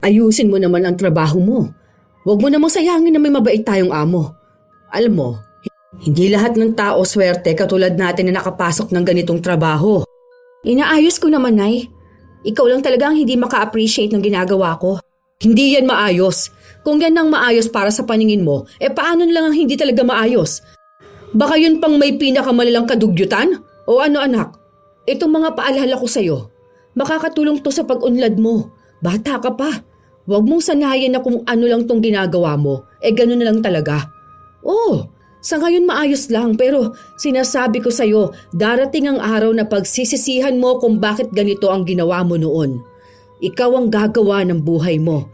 Ayusin mo naman ang trabaho mo. Huwag mo namang sayangin na may mabait tayong amo. Alam mo, hindi lahat ng tao swerte katulad natin na nakapasok ng ganitong trabaho. Inaayos ko naman, Nay. Ikaw lang talaga ang hindi maka-appreciate ng ginagawa ko. Hindi yan maayos. Kung yan ang maayos para sa paningin mo, paano lang ang hindi talaga maayos? Baka yun pang may pinakamalalang kadugyutan? O ano anak? Itong mga paalala ko sa'yo, makakatulong to sa pag-unlad mo. Bata ka pa. Huwag mong sanayin na kung ano lang tong ginagawa mo, ganun na lang talaga. Sa ngayon maayos lang pero sinasabi ko sa'yo, darating ang araw na pagsisisihan mo kung bakit ganito ang ginawa mo noon. Ikaw ang gagawa ng buhay mo.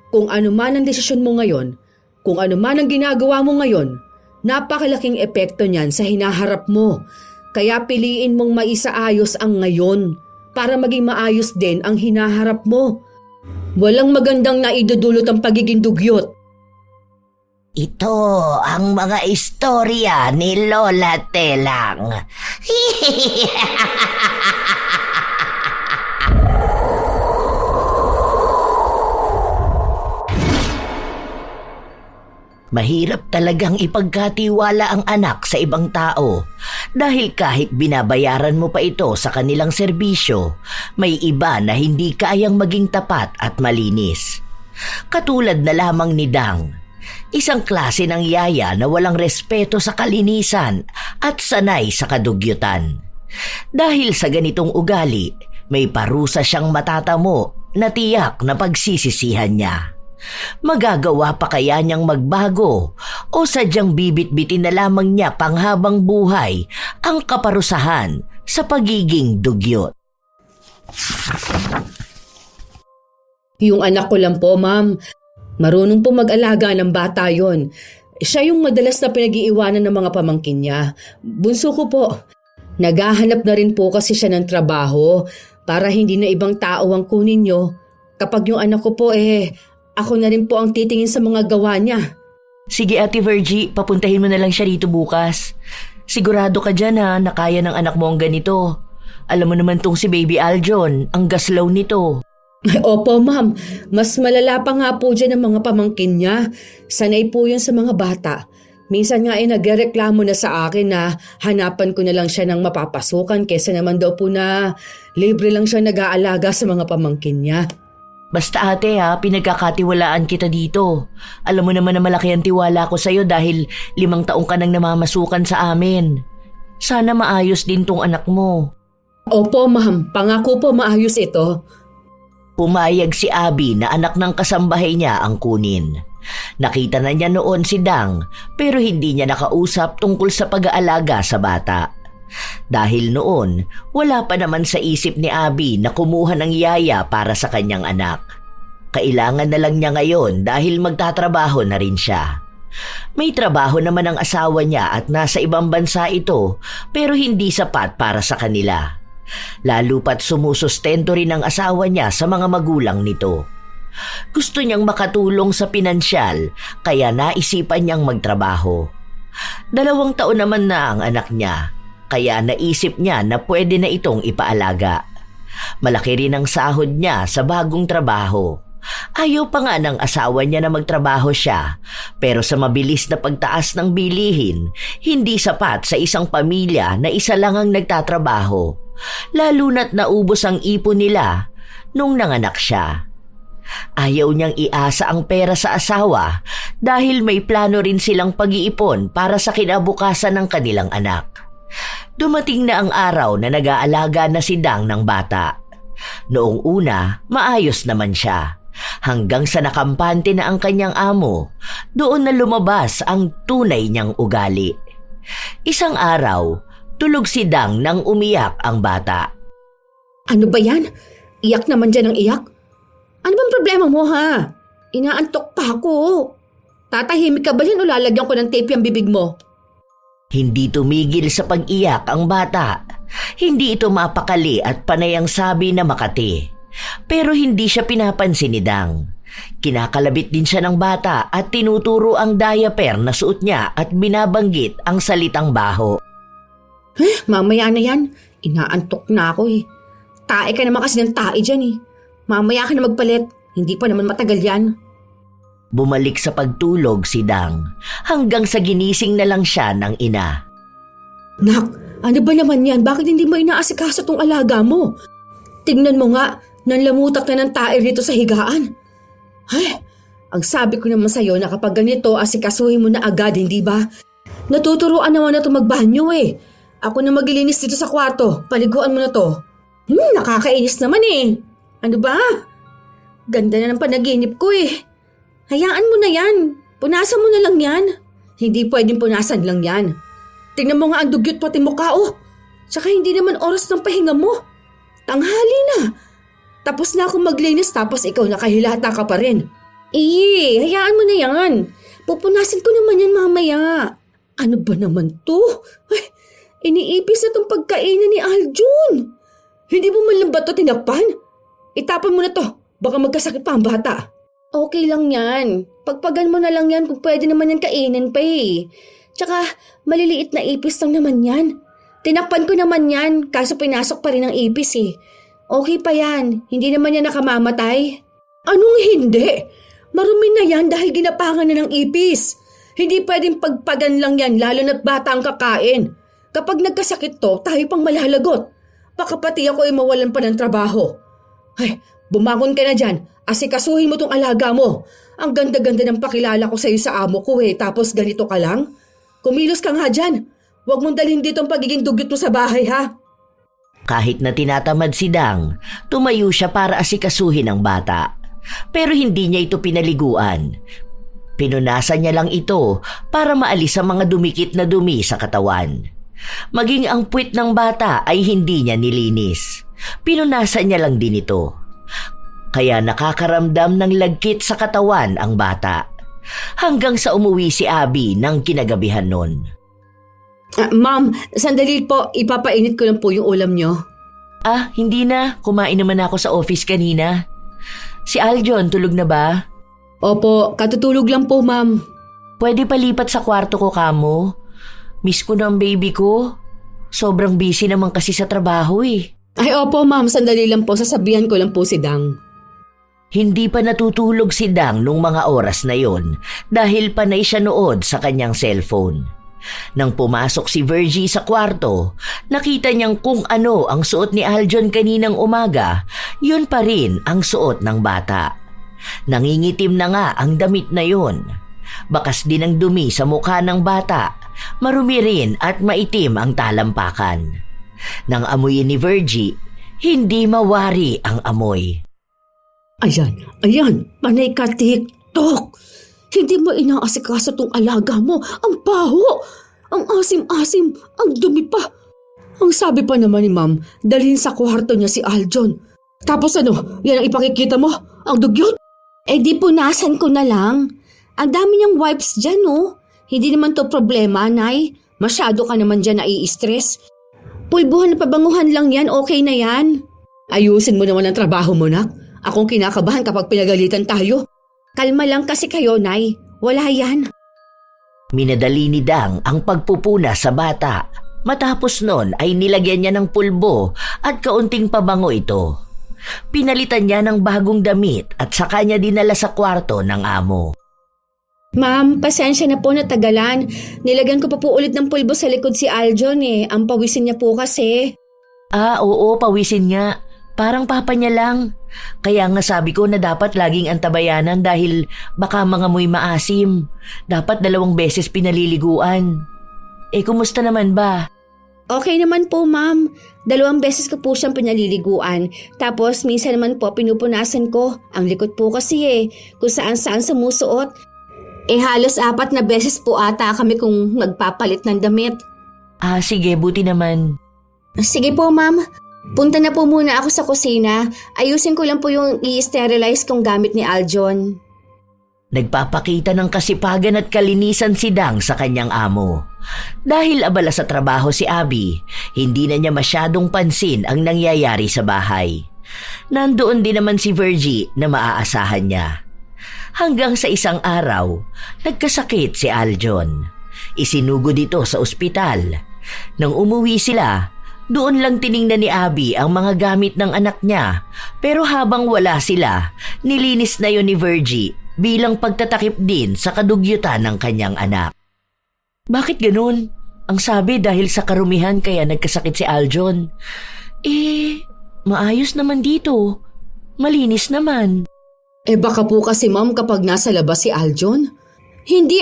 Kung ano man ang desisyon mo ngayon, kung ano man ang ginagawa mo ngayon, napakalaking epekto niyan sa hinaharap mo. Kaya piliin mong maisaayos ang ngayon para maging maayos din ang hinaharap mo. Walang magandang naidudulot ang pagiging dugyot. Ito ang mga istorya ni Lola Telang. Mahirap talagang ipagkatiwala ang anak sa ibang tao dahil kahit binabayaran mo pa ito sa kanilang serbisyo, may iba na hindi kayang maging tapat at malinis. Katulad na lamang ni Dang, isang klase ng yaya na walang respeto sa kalinisan at sanay sa kadugyutan. Dahil sa ganitong ugali, may parusa siyang matatamo na tiyak na pagsisisihan niya. Magagawa pa kaya niyang magbago o sadyang bibit-bitin na lamang niya panghabang buhay ang kaparusahan sa pagiging dugyot? Yung anak ko lang po, ma'am. Marunong po mag-alaga ng bata yon. Siya yung madalas na pinag-iiwanan ng mga pamangkin niya. Bunso ko po. Naghahanap na rin po kasi siya ng trabaho para hindi na ibang tao ang kunin niyo. Kapag yung anak ko po ako na rin po ang titingin sa mga gawa niya. Sige Ate Virgie, papuntahin mo na lang siya dito bukas. Sigurado ka dyan na kaya ng anak mo ang ganito. Alam mo naman tong si Baby Aljon, ang gaslaw nito. Opo ma'am, mas malala pa nga po dyan ang mga pamangkin niya. Sanay po yun sa mga bata. Minsan nga nagreklamo na sa akin na hanapan ko na lang siya ng mapapasukan kesa naman daw po na libre lang siya nag-aalaga sa mga pamangkin niya. Basta ate pinagkakatiwalaan kita dito. Alam mo naman na malaki ang tiwala ko sa'yo dahil 5 taong ka nang namamasukan sa amin. Sana maayos din tong anak mo. Opo ma'am, pangako po maayos ito. Pumayag si Abby na anak ng kasambahay niya ang kunin. Nakita na niya noon si Dang pero hindi niya nakausap tungkol sa pag-aalaga sa bata. Dahil noon, wala pa naman sa isip ni Abby na kumuha ng yaya para sa kanyang anak. Kailangan na lang niya ngayon dahil magtatrabaho na rin siya. May trabaho naman ang asawa niya at nasa ibang bansa ito pero hindi sapat para sa kanila. Lalo pat sumusustento rin ang asawa niya sa mga magulang nito. Gusto niyang makatulong sa pinansyal kaya naisipan niyang magtrabaho. 2 taon naman na ang anak niya. Kaya naisip niya na pwede na itong ipaalaga. Malaki rin ang sahod niya sa bagong trabaho. Ayaw pa nga ng asawa niya na magtrabaho siya, pero sa mabilis na pagtaas ng bilihin, hindi sapat sa isang pamilya na isa lang ang nagtatrabaho, lalo na't naubos ang ipon nila nung nanganak siya. Ayaw niyang iasa ang pera sa asawa dahil may plano rin silang pag-iipon para sa kinabukasan ng kanilang anak. Dumating na ang araw na nag-aalaga na si Dang ng bata. Noong una, maayos naman siya. Hanggang sa nakampante na ang kanyang amo, doon na lumabas ang tunay niyang ugali. Isang araw, tulog si Dang nang umiyak ang bata. Ano ba yan? Iyak naman dyan ang iyak? Ano bang problema mo ha? Inaantok pa ako. Tatahimik ka ba yan o lalagyan ko ng tape yung bibig mo? Hindi tumigil sa pag-iyak ang bata. Hindi ito mapakali at panay ang sabi na Makati. Pero hindi siya pinapansin ni Dang. Kinakalabit din siya ng bata at tinuturo ang diaper na suot niya at binabanggit ang salitang baho. Mamaya na yan. Inaantok na ako Tae ka naman kasi ng tae dyan Mamaya ka na magpalit. Hindi pa naman matagal yan. Bumalik sa pagtulog si Dang hanggang sa ginising na lang siya ng ina. Nak, ano ba naman yan? Bakit hindi mo inaasikaso tong alaga mo? Tingnan mo nga, nanlamutak na ng tae rito sa higaan. Ay, ang sabi ko naman sa'yo na kapag ganito, asikasuhin mo na agad, hindi ba? Natuturuan naman na ito magbanyo eh. Ako na maglilinis dito sa kwarto. Paliguan mo na to. Nakakainis naman eh. Ano ba? Ganda na ng panaginip ko eh. Hayaan mo na yan. Punasan mo na lang yan. Hindi pwedeng punasan lang yan. Tingnan mo nga ang dugyot pati mukha oh. Tsaka hindi naman oras ng pahinga mo. Tanghali na. Tapos na akong maglinis tapos ikaw nakahilata ka pa rin. Hayaan mo na yan. Pupunasan ko naman yan mamaya. Ano ba naman to? Ay, iniipis na tong pagkainan ni Aljun. Hindi mo man lang ba to tinakpan? Itapon mo na to. Baka magkasakit pa ang bata. Okay lang yan. Pagpagan mo na lang yan kung pwede naman yan kainin pa eh. Tsaka maliliit na ipis lang naman yan. Tinakpan ko naman yan kaso pinasok pa rin ang ipis eh. Okay pa yan. Hindi naman yan nakamamatay. Anong hindi? Marumi na yan dahil ginapangan na ng ipis. Hindi pwedeng pagpagan lang yan lalo na't bata ang kakain. Kapag nagkasakit to, tayo pang malalagot. Baka pati ako ay mawalan pa ng trabaho. Ay, bumangon ka na dyan. Asikasuhin mo tong alaga mo. Ang ganda-ganda ng pakilala ko sa'yo sa amo ko eh. Tapos ganito ka lang? Kumilos ka nga dyan. Huwag mong dalhin dito ang pagiging dugyot mo sa bahay ha. Kahit na tinatamad si Dang, tumayo siya para asikasuhin ang bata. Pero hindi niya ito pinaliguan. Pinunasan niya lang ito para maalis ang mga dumikit na dumi sa katawan. Maging ang puwit ng bata ay hindi niya nilinis. Pinunasan niya lang din ito. Kaya nakakaramdam ng lagkit sa katawan ang bata. Hanggang sa umuwi si Abby ng kinagabihan nun. Ma'am, sandali po. Ipapainit ko lang po yung ulam nyo. Hindi na. Kumain naman ako sa office kanina. Si Aljon, tulog na ba? Opo, katutulog lang po ma'am. Pwede palipat sa kwarto ko kamo. Miss ko na ang baby ko. Sobrang busy naman kasi sa trabaho eh. Ay opo ma'am, sandali lang po. Sasabihan ko lang po si Dang. Hindi pa natutulog si Dang nung mga oras na yon dahil panay siya nood sa kanyang cellphone. Nang pumasok si Virgie sa kwarto, nakita niyang kung ano ang suot ni Aljon kaninang umaga, yun pa rin ang suot ng bata. Nangingitim na nga ang damit na yon. Bakas din ang dumi sa mukha ng bata, marumi rin at maitim ang talampakan. Nang amuyin ni Virgie, hindi mawari ang amoy. Ayan, panay ka TikTok. Hindi mo inaasikaso tong alaga mo. Ang baho, ang asim-asim, ang dumi pa. Ang sabi pa naman ni ma'am, dalhin sa kwarto niya si Aljon. Tapos ano, yan ang ipakikita mo? Ang dugyot? Di punasan ko na lang. Ang dami niyang wipes dyan oh. Hindi naman to problema, Nay. Masyado ka naman dyan nai-stress. Pulbuhan na pabanguhan lang yan, okay na yan. Ayusin mo naman ang trabaho mo, nak. Akong kinakabahan kapag pinagalitan tayo. Kalma lang kasi kayo, Nay. Wala yan. Minadali ni Dang ang pagpupuna sa bata. Matapos nun ay nilagyan niya ng pulbo at kaunting pabango ito. Pinalitan niya ng bagong damit at saka niya dinala sa kwarto ng amo. Ma'am, pasensya na po na tagalan. Nilagyan ko pa po ulit ng pulbo sa likod si Aljon eh. Ang pawisin niya po kasi. Oo, pawisin nga. Parang papa niya lang. Kaya nga sabi ko na dapat laging antabayanan dahil baka mangamoy maasim. Dapat 2 beses pinaliliguan. Kumusta naman ba? Okay naman po, ma'am. 2 beses ko po siyang pinaliliguan. Tapos minsan naman po pinupunasan ko. Ang likod po kasi kung saan-saan sumusuot. Halos 4 na beses po ata kami kung magpapalit ng damit. Sige, buti naman. Sige po, ma'am. Punta na po muna ako sa kusina. Ayusin ko lang po yung i-sterilize kong gamit ni Aljon. Nagpapakita ng kasipagan at kalinisan si Dang sa kanyang amo. Dahil abala sa trabaho si Abby, hindi na niya masyadong pansin ang nangyayari sa bahay. Nandoon din naman si Virgie na maaasahan niya. Hanggang sa isang araw, nagkasakit si Aljon. Isinugod ito sa ospital. Nang umuwi sila, Doon lang tiningnan ni Abby ang mga gamit ng anak niya, pero habang wala sila, nilinis na yon ni Virgie bilang pagtatakip din sa kadugyutan ng kanyang anak. Bakit ganun? Ang sabi dahil sa karumihan kaya nagkasakit si Aljon. Maayos naman dito. Malinis naman. Baka po kasi ma'am kapag nasa labas si Aljon. Hindi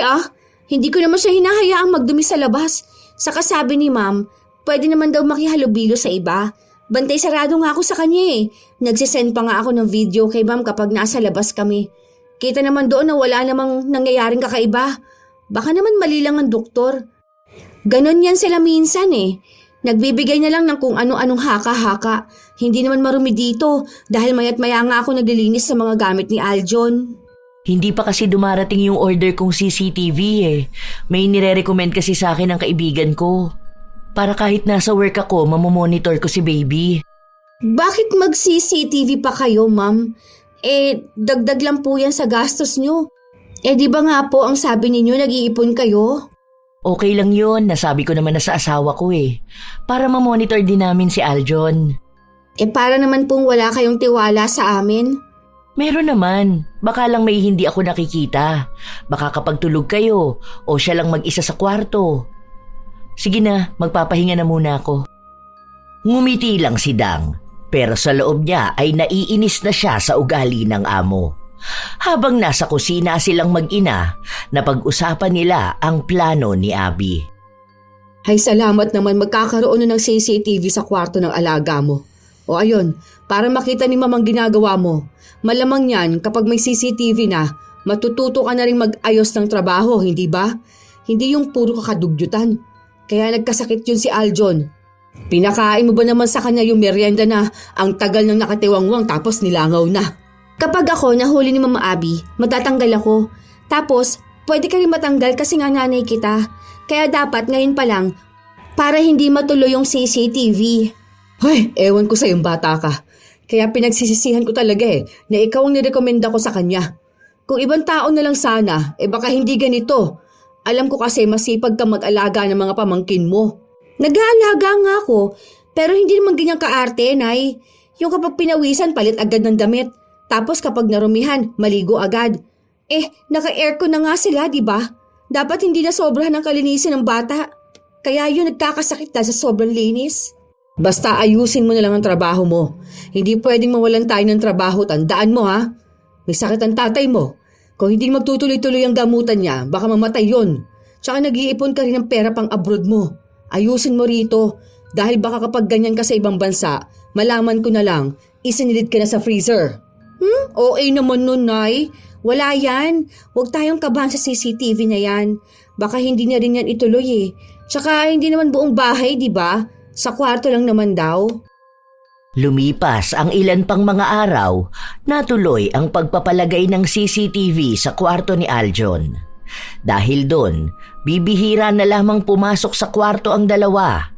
hindi ko naman siya hinahayaang magdumi sa labas. Saka sabi ni ma'am, pwede naman daw makihalubilo sa iba. Bantay sarado nga ako sa kanya Nagsisend pa nga ako ng video kay ma'am kapag nasa labas kami. Kita naman doon na wala namang nangyayaring kakaiba. Baka naman mali lang ang doktor. Ganon yan sila minsan Nagbibigay na lang ng kung ano-anong haka-haka. Hindi naman marumi dito dahil mayat maya nga ako naglilinis sa mga gamit ni Aljon. Hindi pa kasi dumarating yung order kong CCTV May nire-recommend kasi sa akin ng kaibigan ko. Para kahit nasa work ako, mamomonitor ko si baby. Bakit mag-CCTV pa kayo, ma'am? Dagdag lang po yan sa gastos nyo. Di ba nga po ang sabi ninyo nag-iipon kayo? Okay lang yun, nasabi ko naman na sa asawa ko Para mamonitor din namin si Aljon. Para naman pong wala kayong tiwala sa amin. Meron naman, baka lang may hindi ako nakikita. Baka kapag tulog kayo o siya lang mag-isa sa kwarto. Sige na, magpapahinga na muna ako. Ngumiti lang si Dang, pero sa loob niya ay naiinis na siya sa ugali ng amo. Habang nasa kusina silang mag-ina, napag-usapan nila ang plano ni Abby. Ay salamat naman magkakaroon na ng CCTV sa kwarto ng alaga mo. O ayun, para makita ni mamang ginagawa mo. Malamang yan kapag may CCTV na, matututo ka na rin mag-ayos ng trabaho, hindi ba? Hindi yung puro kakadugyutan. Kaya nagkasakit yun si Aljon. Pinakain mo ba naman sa kanya yung merienda na ang tagal ng nakatiwangwang tapos nilangaw na? Kapag ako nahuli ni Mama Abby, matatanggal ako. Tapos, pwede ka rin matanggal kasi nga nanay kita. Kaya dapat ngayon pa lang, para hindi matuloy yung CCTV. Ay, ewan ko sa yung bata ka. Kaya pinagsisisihan ko talaga na ikaw ang nirekomenda ko sa kanya. Kung ibang tao na lang sana, baka hindi ganito. Alam ko kasi masipag ka mag-alaga ng mga pamangkin mo. Nag-aalaga nga ako, pero hindi naman ganyan kaarte, Nay. Yung kapag pinawisan, palit agad ng damit. Tapos kapag narumihan, maligo agad. Naka-aircon na nga sila, di ba? Dapat hindi na sobrahan ng kalinisin ng bata. Kaya yun nagkakasakit dahil sa sobrang linis. Basta ayusin mo na lang ang trabaho mo. Hindi pwedeng mawalan tayo ng trabaho, tandaan mo ha. May sakit ang tatay mo. Kung hindi magtutuloy-tuloy ang gamutan niya, baka mamatay yon. Tsaka nag-iipon ka rin ng pera pang abroad mo. Ayusin mo rito. Dahil baka kapag ganyan ka sa ibang bansa, malaman ko na lang, isinilid ka na sa freezer. OA naman nun, Nay. Wala yan. Huwag tayong kabahan sa CCTV na yan. Baka hindi na rin yan ituloy Tsaka hindi naman buong bahay, di ba? Sa kwarto lang naman daw. Lumipas ang ilan pang mga araw, natuloy ang pagpapalagay ng CCTV sa kwarto ni Aljon. Dahil doon, bibihira na lamang pumasok sa kwarto ang dalawa.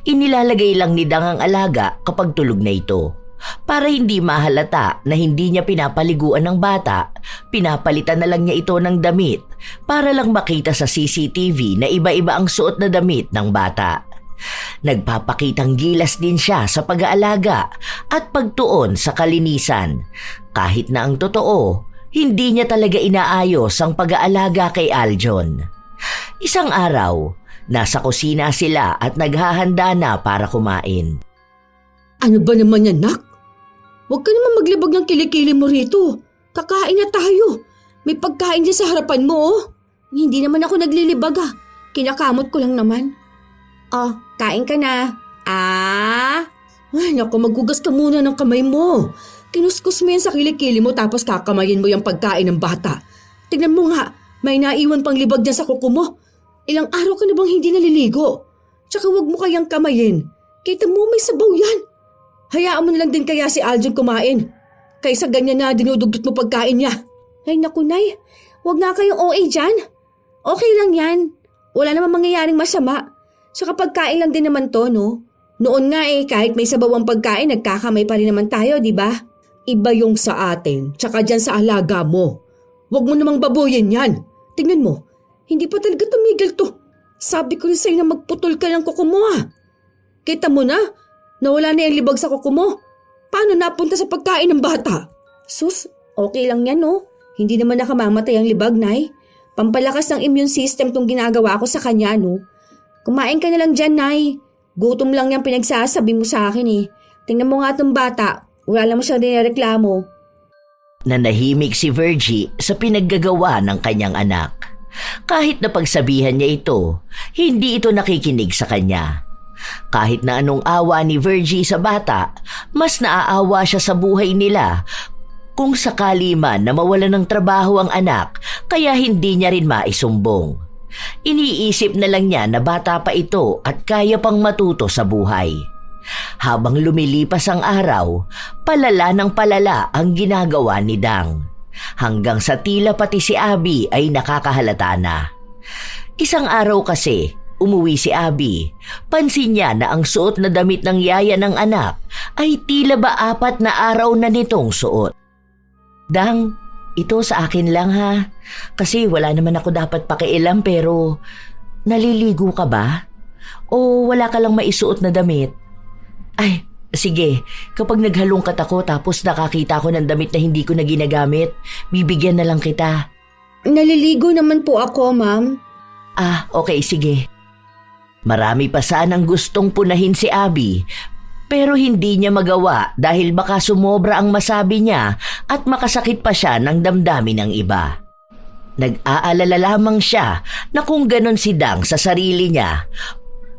Inilalagay lang ni Dang ang alaga kapag tulog na ito. Para hindi mahalata na hindi niya pinapaliguan ng bata, pinapalitan na lang niya ito ng damit para lang makita sa CCTV na iba-iba ang suot na damit ng bata. Nagpapakitang gilas din siya sa pag-aalaga at pagtuon sa kalinisan. Kahit na ang totoo, hindi niya talaga inaayos ang pag-aalaga kay Aljon. Isang araw, nasa kusina sila at naghahanda na para kumain. Ano ba naman yan, Nak? Huwag ka naman maglibag ng kilikili mo rito. Kakain na tayo. May pagkain dyan sa harapan mo Hindi naman ako naglilibag Kinakamot ko lang naman. Kain ka na. Ay, naku, maghugas ka muna ng kamay mo. Kinuskus mo yan sa kilikili mo tapos kakamayin mo yung pagkain ng bata. Tignan mo nga, may naiwan pang libag dyan sa kuko mo. Ilang araw ka na bang hindi naliligo? Tsaka huwag mo kayang kamayin. Kita mo may sabaw yan. Hayaan mo na lang din kaya si Aljon kumain. Kaysa ganyan na dinudugtot mo pagkain niya. Ay naku, Nay, huwag nga kayong OA dyan. Okay lang yan. Wala namang mangyayaring masama. Tsaka pagkain lang din naman to, no? Noon nga kahit may sabaw ang pagkain, nagkakamay pa rin naman tayo, di ba? Iba yung sa atin, tsaka dyan sa alaga mo. Huwag mo namang babuyin yan. Tingnan mo, hindi pa talaga tumigil to. Sabi ko rin sa'yo na magputol ka ng kuko mo Kita mo na, nawala na yung libag sa kuko mo. Paano napunta sa pagkain ng bata? Sus, okay lang yan no. Hindi naman nakamamatay ang libag, Nay. Pampalakas ng immune system tong ginagawa ko sa kanya, no. Kumain ka na lang dyan, Nay. Gutom lang yung pinagsasabi mo sa akin eh. Tingnan mo nga tong bata. Wala lang mo siyang nireklamo. Nanahimik si Virgie sa pinaggagawa ng kanyang anak. Kahit na pagsabihan niya ito, hindi ito nakikinig sa kanya. Kahit na anong awa ni Virgie sa bata, mas naaawa siya sa buhay nila kung sakali man na mawala ng trabaho ang anak, kaya hindi niya rin maisumbong. Iniisip na lang niya na bata pa ito at kaya pang matuto sa buhay. Habang lumilipas ang araw, palala ng palala ang ginagawa ni Dang. Hanggang sa tila pati si Abby ay nakakahalata na. Isang araw kasi, umuwi si Abby. Pansin niya na ang suot na damit ng yaya ng anak ay tila ba 4 na araw na nitong suot. Dang, ito sa akin lang ha. Kasi wala naman ako dapat pakialam pero naliligo ka ba? O wala ka lang maisuot na damit? Ay, sige. Kapag naghalongkat ako tapos nakakita ko ng damit na hindi ko na ginagamit, bibigyan na lang kita. Naliligo naman po ako, Ma'am. Ah, okay, sige. Marami pa sanang gustong punahin si Abby, pero hindi niya magawa dahil baka sumobra ang masabi niya at makasakit pa siya ng damdamin ng iba. Nag-aalala lamang siya na kung ganon si Dang sa sarili niya,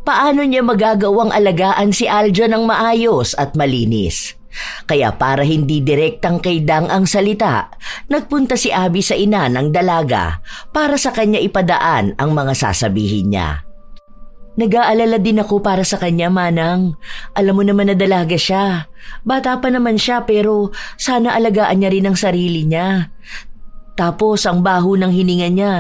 paano niya magagawang alagaan si Aljo ng maayos at malinis? Kaya para hindi direktang kay Dang ang salita, nagpunta si Abby sa ina ng dalaga para sa kanya ipadaan ang mga sasabihin niya. Nag-aalala din ako para sa kanya, Manang. Alam mo naman na dalaga siya. Bata pa naman siya pero sana alagaan niya rin ang sarili niya. Tapos ang baho ng hininga niya.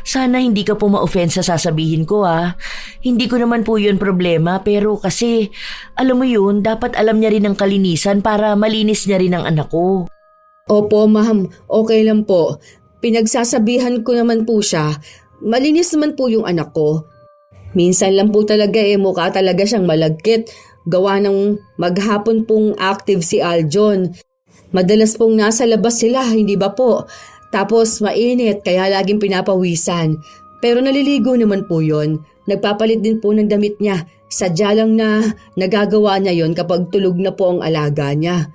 Sana hindi ka po ma-offend sa sasabihin ko ha. Hindi ko naman po yun problema pero kasi alam mo yun, dapat alam niya rin ang kalinisan para malinis niya rin ang anak ko. Opo, Ma'am. Okay lang po. Pinagsasabihan ko naman po siya. Malinis naman po yung anak ko. Minsan lang po talaga mukha talaga siyang malagkit. Gawa ng maghapon pong active si Aljon. Madalas pong nasa labas sila, hindi ba po? Tapos mainit kaya laging pinapawisan. Pero naliligo naman po yon. Nagpapalit din po ng damit niya. Sadya lang na nagagawa niya yon kapag tulog na po ang alaga niya.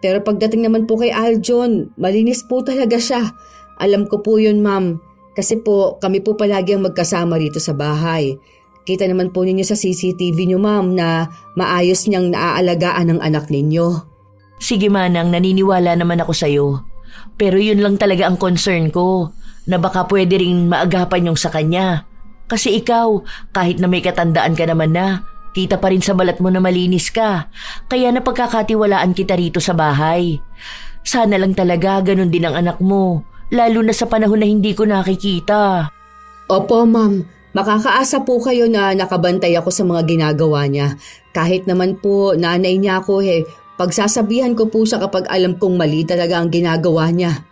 Pero pagdating naman po kay Aljon, malinis po talaga siya. Alam ko po yun, Ma'am. Kasi po kami po palagi ang magkasama rito sa bahay. Kita naman po ninyo sa CCTV niyo, Ma'am, na maayos niyang naaalagaan ang anak ninyo. Sige Manang, naniniwala naman ako sa'yo. Pero yun lang talaga ang concern ko, na baka pwede rin maagapan yung sa kanya. Kasi ikaw, kahit na may katandaan ka naman na, kita pa rin sa balat mo na malinis ka. Kaya napagkakatiwalaan kita rito sa bahay. Sana lang talaga ganun din ang anak mo, lalo na sa panahon na hindi ko nakikita. Opo, Ma'am. Makakaasa po kayo na nakabantay ako sa mga ginagawa niya. Kahit naman po nanay niya ako pagsasabihan ko po siya kapag alam kong mali talaga ang ginagawa niya.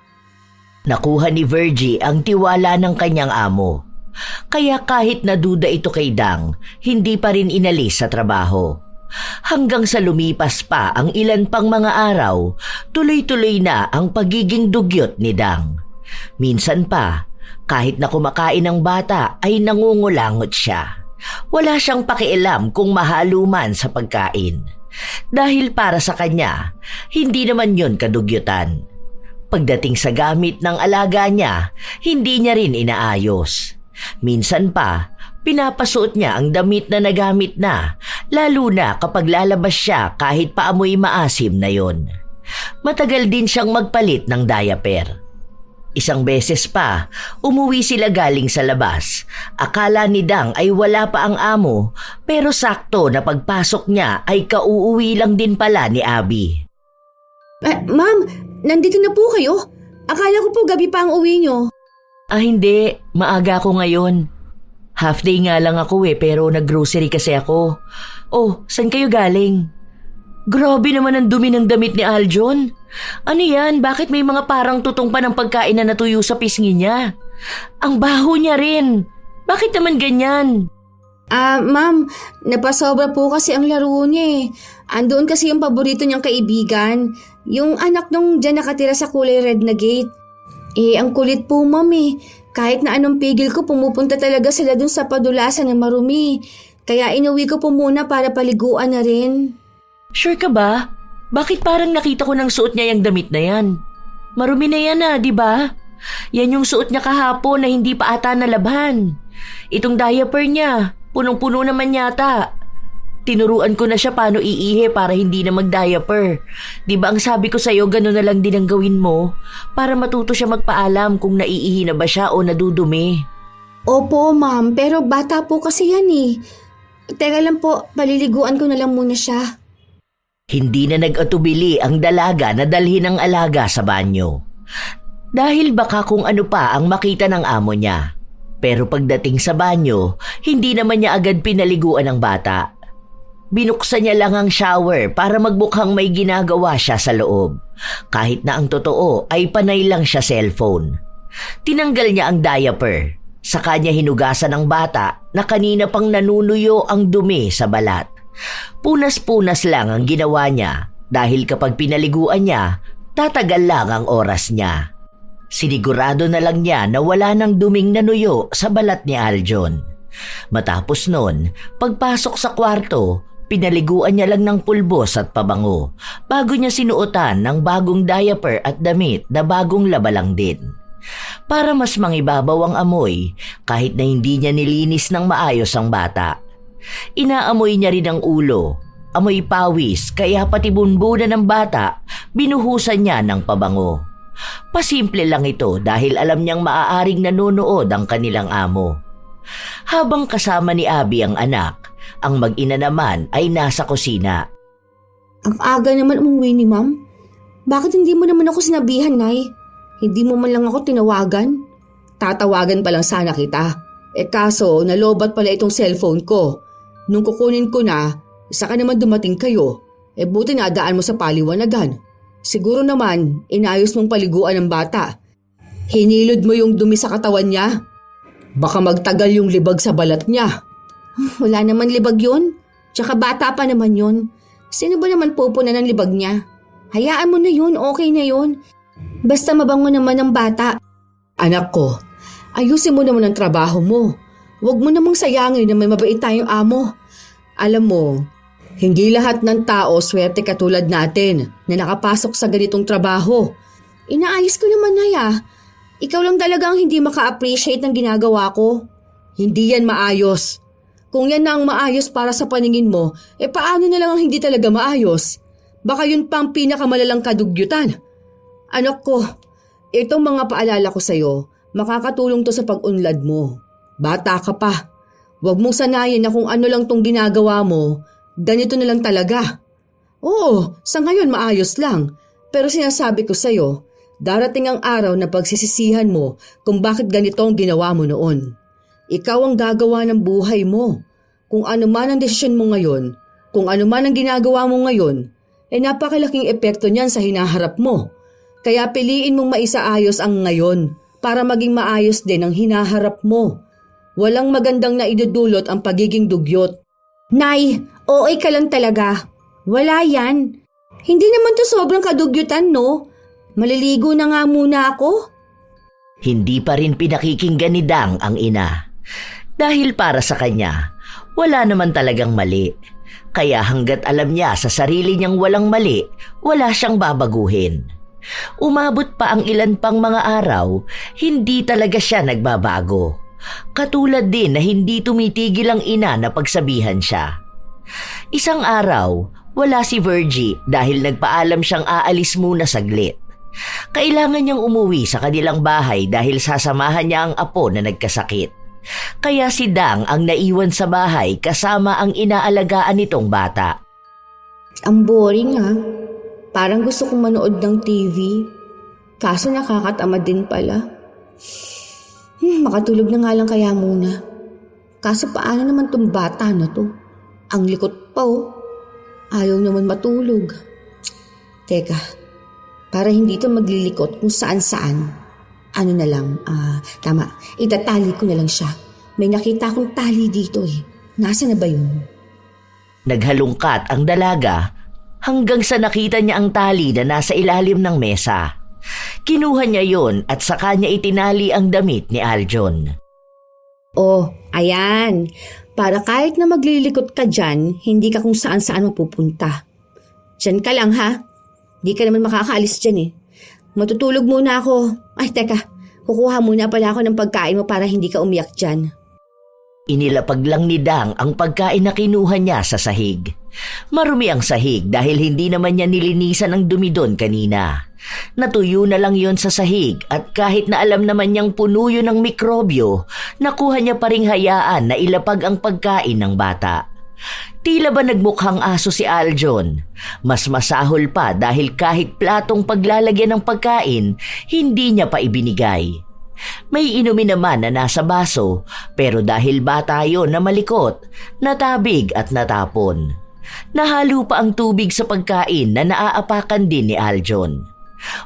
Nakuha ni Virgie ang tiwala ng kanyang amo. Kaya kahit naduda ito kay Dang, hindi pa rin inalis sa trabaho. Hanggang sa lumipas pa ang ilan pang mga araw, tuloy-tuloy na ang pagiging dugyot ni Dang. Minsan pa, kahit na kumakain ng bata ay nangungulangot siya. Wala siyang pakialam kung mahalo man sa pagkain. Dahil para sa kanya, hindi naman yun kadugyutan. Pagdating sa gamit ng alaga niya, hindi niya rin inaayos. Minsan pa, pinapasuot niya ang damit na nagamit na, lalo na kapag lalabas siya kahit paamoy maasim na yon. Matagal din siyang magpalit ng diaper. Isang beses pa, umuwi sila galing sa labas. Akala ni Dang ay wala pa ang amo, pero sakto na pagpasok niya ay kauuwi lang din pala ni Abby. Ma'am, nandito na po kayo? Akala ko po gabi pa ang uwi niyo. Ah hindi, maaga ako ngayon. Half day nga lang ako pero nag-grocery kasi ako. Oh, saan kayo galing? Grabe naman ang dumi ng damit ni Aljon. Ano yan? Bakit may mga parang tutong pa ng pagkain na natuyo sa pisngi niya? Ang baho niya rin. Bakit naman ganyan? Ma'am, napasobra po kasi ang laro niya eh. Andoon kasi yung paborito niyang kaibigan. Yung anak nung dyan nakatira sa kulay red na gate. Ang kulit po ma'am eh. Kahit na anong pigil ko, pumupunta talaga sila dun sa padulasan na marumi. Kaya inuwi ko po muna para paliguan na rin. Sure ka ba? Bakit parang nakita ko ng suot niya yung damit na yan? Marumi na yan di ba? Yan yung suot niya kahapon na hindi pa ata nalabhan. Itong diaper niya, punong-puno naman yata. Tinuruan ko na siya paano iihi para hindi na mag-diaper. Di ba ang sabi ko sa'yo, gano'n na lang din ang gawin mo? Para matuto siya magpaalam kung naiihi na ba siya o nadudumi. Opo ma'am, pero bata po kasi yan eh. Teka lang po, paliliguan ko na lang muna siya. Hindi na nag-atubili ang dalaga na dalhin ang alaga sa banyo. Dahil baka kung ano pa ang makita ng amo niya. Pero pagdating sa banyo, hindi naman niya agad pinaliguan ang bata. Binuksan niya lang ang shower para magmukhang may ginagawa siya sa loob. Kahit na ang totoo ay panay lang siya cellphone. Tinanggal niya ang diaper. Saka niya hinugasan ng bata na kanina pang nanunuyo ang dumi sa balat. Punas-punas lang ang ginawa niya dahil kapag pinaliguan niya, tatagal lang ang oras niya. Sinigurado na lang niya na wala nang duming nanuyo sa balat ni Aljon. Matapos nun, pagpasok sa kwarto, pinaliguan niya lang ng pulbos at pabango bago niya sinuotan ng bagong diaper at damit na bagong laba lang din. Para mas mangibabaw ang amoy kahit na hindi niya nilinis ng maayos ang bata. Inaamoy niya rin ang ulo, amoy pawis kaya pati bunbunan ng bata binuhusan niya ng pabango. Pasimple lang ito dahil alam niyang maaaring nanonood ang kanilang amo. Habang kasama ni Abby ang anak, ang mag-ina naman ay nasa kusina. Ang aga naman umuwi ni ma'am. Bakit hindi mo naman ako sinabihan, Nay? Hindi mo man lang ako tinawagan? Tatawagan pa lang sana kita. Kaso, nalobat pala itong cellphone ko. Nung kukunin ko na, saka naman dumating kayo. Buti nadaan mo sa paliwanagan. Siguro naman, inayos mong paliguan ng bata. Hinilod mo yung dumi sa katawan niya. Baka magtagal yung libag sa balat niya. Wala naman libag yun. Tsaka bata pa naman yun. Sino ba naman pupuna ng libag niya? Hayaan mo na yun, okay na yun. Basta mabango naman ang bata. Anak ko, ayusin mo naman ang trabaho mo. Huwag mo namang sayangin na may mabait tayong amo. Alam mo, hindi lahat ng tao swerte katulad natin na nakapasok sa ganitong trabaho. Inaayos ko naman na ya. Ikaw lang talaga ang hindi maka-appreciate ng ginagawa ko. Hindi yan maayos. Kung yan na ang maayos para sa paningin mo, paano na lang ang hindi talaga maayos? Baka yun pa ang pinakamalalang kadugyutan. Anak ko, itong mga paalala ko sa'yo, makakatulong to sa pag-unlad mo. Bata ka pa. Huwag mong sanayin na kung ano lang tong ginagawa mo, ganito na lang talaga. Oo, sa ngayon maayos lang. Pero sinasabi ko sa'yo, darating ang araw na pagsisisihan mo kung bakit ganito ang ginawa mo noon. Ikaw ang gagawa ng buhay mo. Kung ano man ang desisyon mo ngayon, kung ano man ang ginagawa mo ngayon, napakalaking epekto niyan sa hinaharap mo. Kaya piliin mong maisaayos ang ngayon para maging maayos din ang hinaharap mo. Walang magandang naidudulot ang pagiging dugyot. Nay, OA ka lang talaga. Wala yan. Hindi naman to sobrang kadugyutan, no? Maliligo na nga muna ako. Hindi pa rin pinakikinggan ni Dang ang ina. Dahil para sa kanya, wala naman talagang mali. Kaya hanggat alam niya sa sarili niyang walang mali, wala siyang babaguhin. Umabot pa ang ilan pang mga araw, hindi talaga siya nagbabago. Katulad din na hindi tumitigil ang ina na pagsabihan siya. Isang araw, wala si Virgie dahil nagpaalam siyang aalis muna saglit. Kailangan niyang umuwi sa kanilang bahay dahil sasamahan niya ang apo na nagkasakit. Kaya si Dang ang naiwan sa bahay kasama ang inaalagaan nitong bata. Ang boring ha. Parang gusto kong manood ng TV. Kaso nakakatamad din pala. Makatulog na nga lang kaya muna. Kaso paano naman tong bata na to? Ang likot pa oh. Ayaw naman matulog. Teka, para hindi to maglilikot kung saan-saan. Ano na lang, tama, itatali ko na lang siya. May nakita akong tali dito eh. Nasaan na ba yun? Naghalungkat ang dalaga hanggang sa nakita niya ang tali na nasa ilalim ng mesa. Kinuha niya yon at saka niya itinali ang damit ni Aljon. Oh, ayan. Para kahit na maglilikot ka dyan, hindi ka kung saan-saan mapupunta. Diyan ka lang ha. Di ka naman makakaalis dyan eh. Matutulog muna ako. Ay, teka. Kukuha muna pala ako ng pagkain mo para hindi ka umiyak dyan. Inilapag lang ni Dang ang pagkain na kinuha niya sa sahig. Marumi ang sahig dahil hindi naman niya nilinisan ang dumi doon kanina. Natuyo na lang yon sa sahig at kahit na alam naman niyang puno yun ng mikrobyo, nakuha niya pa ring hayaan na ilapag ang pagkain ng bata. Tila ba nagmukhang aso si Aljon? Mas masahol pa dahil kahit platong paglalagyan ng pagkain, hindi niya pa ibinigay. May inumin naman na nasa baso pero dahil bata yon na malikot, natabig at natapon. Nahalo pa ang tubig sa pagkain na naaapakan din ni Aljon.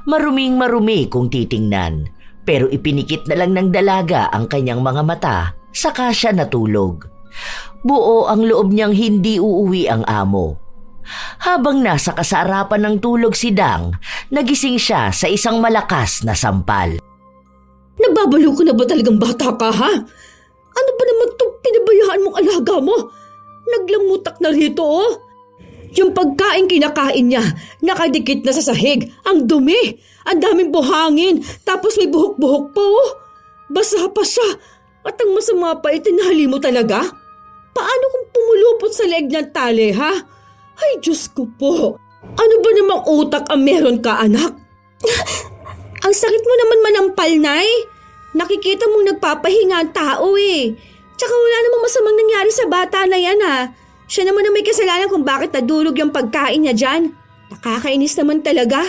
Maruming marumi kung titingnan pero ipinikit na lang ng dalaga ang kanyang mga mata saka siya natulog. Buo ang loob niyang hindi uuwi ang amo. Habang nasa kasarapan ng tulog si Dang, nagising siya sa isang malakas na sampal. Nagbabalo ko na ba talagang bata ka ha? Ano ba naman itong pinabayaan mong alaga mo? Naglamutak na rito oh. Yung pagkain kinakain niya, nakadikit na sa sahig. Ang dumi, ang daming buhangin, tapos may buhok-buhok pa oh. Basa pa siya, at ang masama pa itinali mo talaga? Paano kung pumulupot sa leeg ng tali ha? Ay Diyos ko po, ano ba namang utak ang meron ka anak? Ang sakit mo naman manampal, Nay. Nakikita mong nagpapahinga ang tao eh. Tsaka wala namang masamang nangyari sa bata na yan ha. Siya naman ang may kasalanan kung bakit nadulog yung pagkain niya dyan. Nakakainis naman talaga.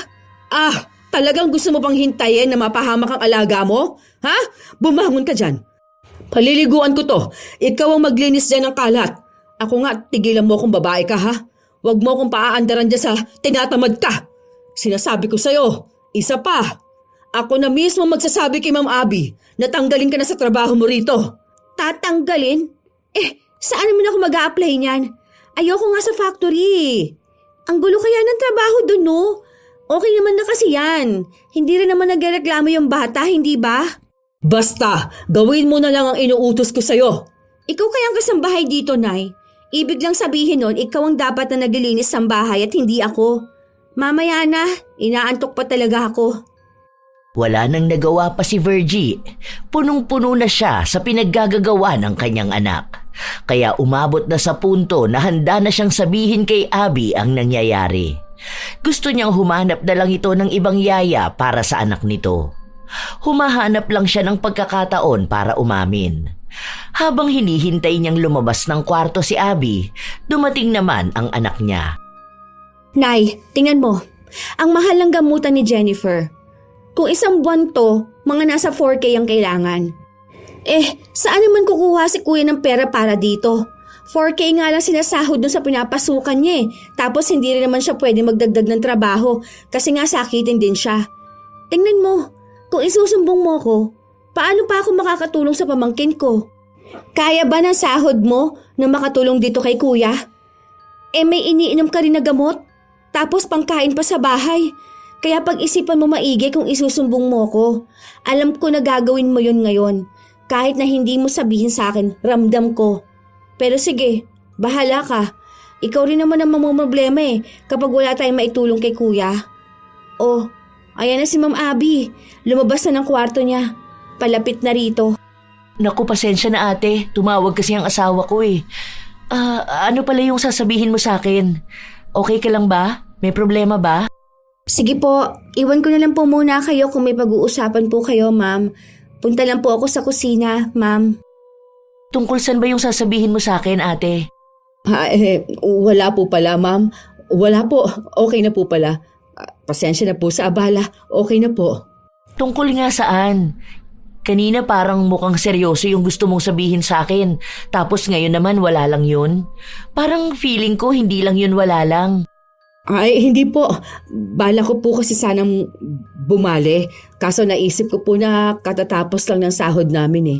Ah, talagang gusto mo pang hintayin na mapahamak ang alaga mo? Ha? Bumangon ka dyan. Paliliguan ko to. Ikaw ang maglinis dyan ng kalat. Ako nga, tigilan mo kung babae ka ha. Huwag mo kung paaandaran dyan sa tinatamad ka. Sinasabi ko sa'yo, isa pa. Ako na mismo magsasabi kay Ma'am Abby na tanggalin ka na sa trabaho mo rito. Tatanggalin? Saan naman ako mag-a-apply niyan? Ayoko nga sa factory. Ang gulo kaya ng trabaho dun, no? Okay naman na kasi yan. Hindi rin naman nagreklamo yung bata, hindi ba? Basta, gawin mo na lang ang inuutos ko sa'yo. Ikaw kayang kasambahay dito, Nay. Ibig lang sabihin nun, ikaw ang dapat na naglilinis ng bahay at hindi ako. Mamaya na, inaantok pa talaga ako. Wala nang nagawa pa si Virgie. Punong-puno na siya sa pinaggagawa ng kanyang anak. Kaya umabot na sa punto na handa na siyang sabihin kay Abby ang nangyayari. Gusto niyang humanap na lang ito ng ibang yaya para sa anak nito. Humahanap lang siya ng pagkakataon para umamin. Habang hinihintay niyang lumabas ng kwarto si Abby, dumating naman ang anak niya. Nay, tingnan mo. Ang mahal ng gamutan ni Jennifer. Kung isang buwan to, mga nasa 4K ang kailangan. Saan naman kukuha si kuya ng pera para dito? 4K nga lang sinasahod dun sa pinapasukan niya eh. Tapos hindi rin naman siya pwede magdagdag ng trabaho kasi nga sakitin din siya. Tingnan mo, kung isusumbong mo ko, paano pa ako makakatulong sa pamangkin ko? Kaya ba ng sahod mo na makatulong dito kay kuya? May iniinom ka rin na gamot, tapos pangkain pa sa bahay. Kaya pag-isipan mo maigi kung isusumbong mo ko. Alam ko na gagawin mo yun ngayon. Kahit na hindi mo sabihin sa akin, ramdam ko. Pero sige, bahala ka. Ikaw rin naman ang mamumroblema eh kapag wala tayong maitulong kay kuya. Oh, ayan na si Ma'am Abby. Lumabas na ng kwarto niya. Palapit na rito. Naku, pasensya na ate. Tumawag kasi ang asawa ko eh. Ano pala yung sasabihin mo sa akin? Okay ka lang ba? May problema ba? Sige po, iwan ko na lang po muna kayo kung may pag-uusapan po kayo, ma'am. Punta lang po ako sa kusina, ma'am. Tungkol saan ba yung sasabihin mo sa akin, ate? Wala po pala, ma'am. Wala po, okay na po pala. Pasensya na po sa abala, okay na po. Tungkol nga saan? Kanina parang mukhang seryoso yung gusto mong sabihin sa akin. Tapos ngayon naman wala lang yun. Parang feeling ko hindi lang yun wala lang. Ay, hindi po. Bala ko po kasi sanang bumali. Kaso naisip ko po na katatapos lang ng sahod namin eh.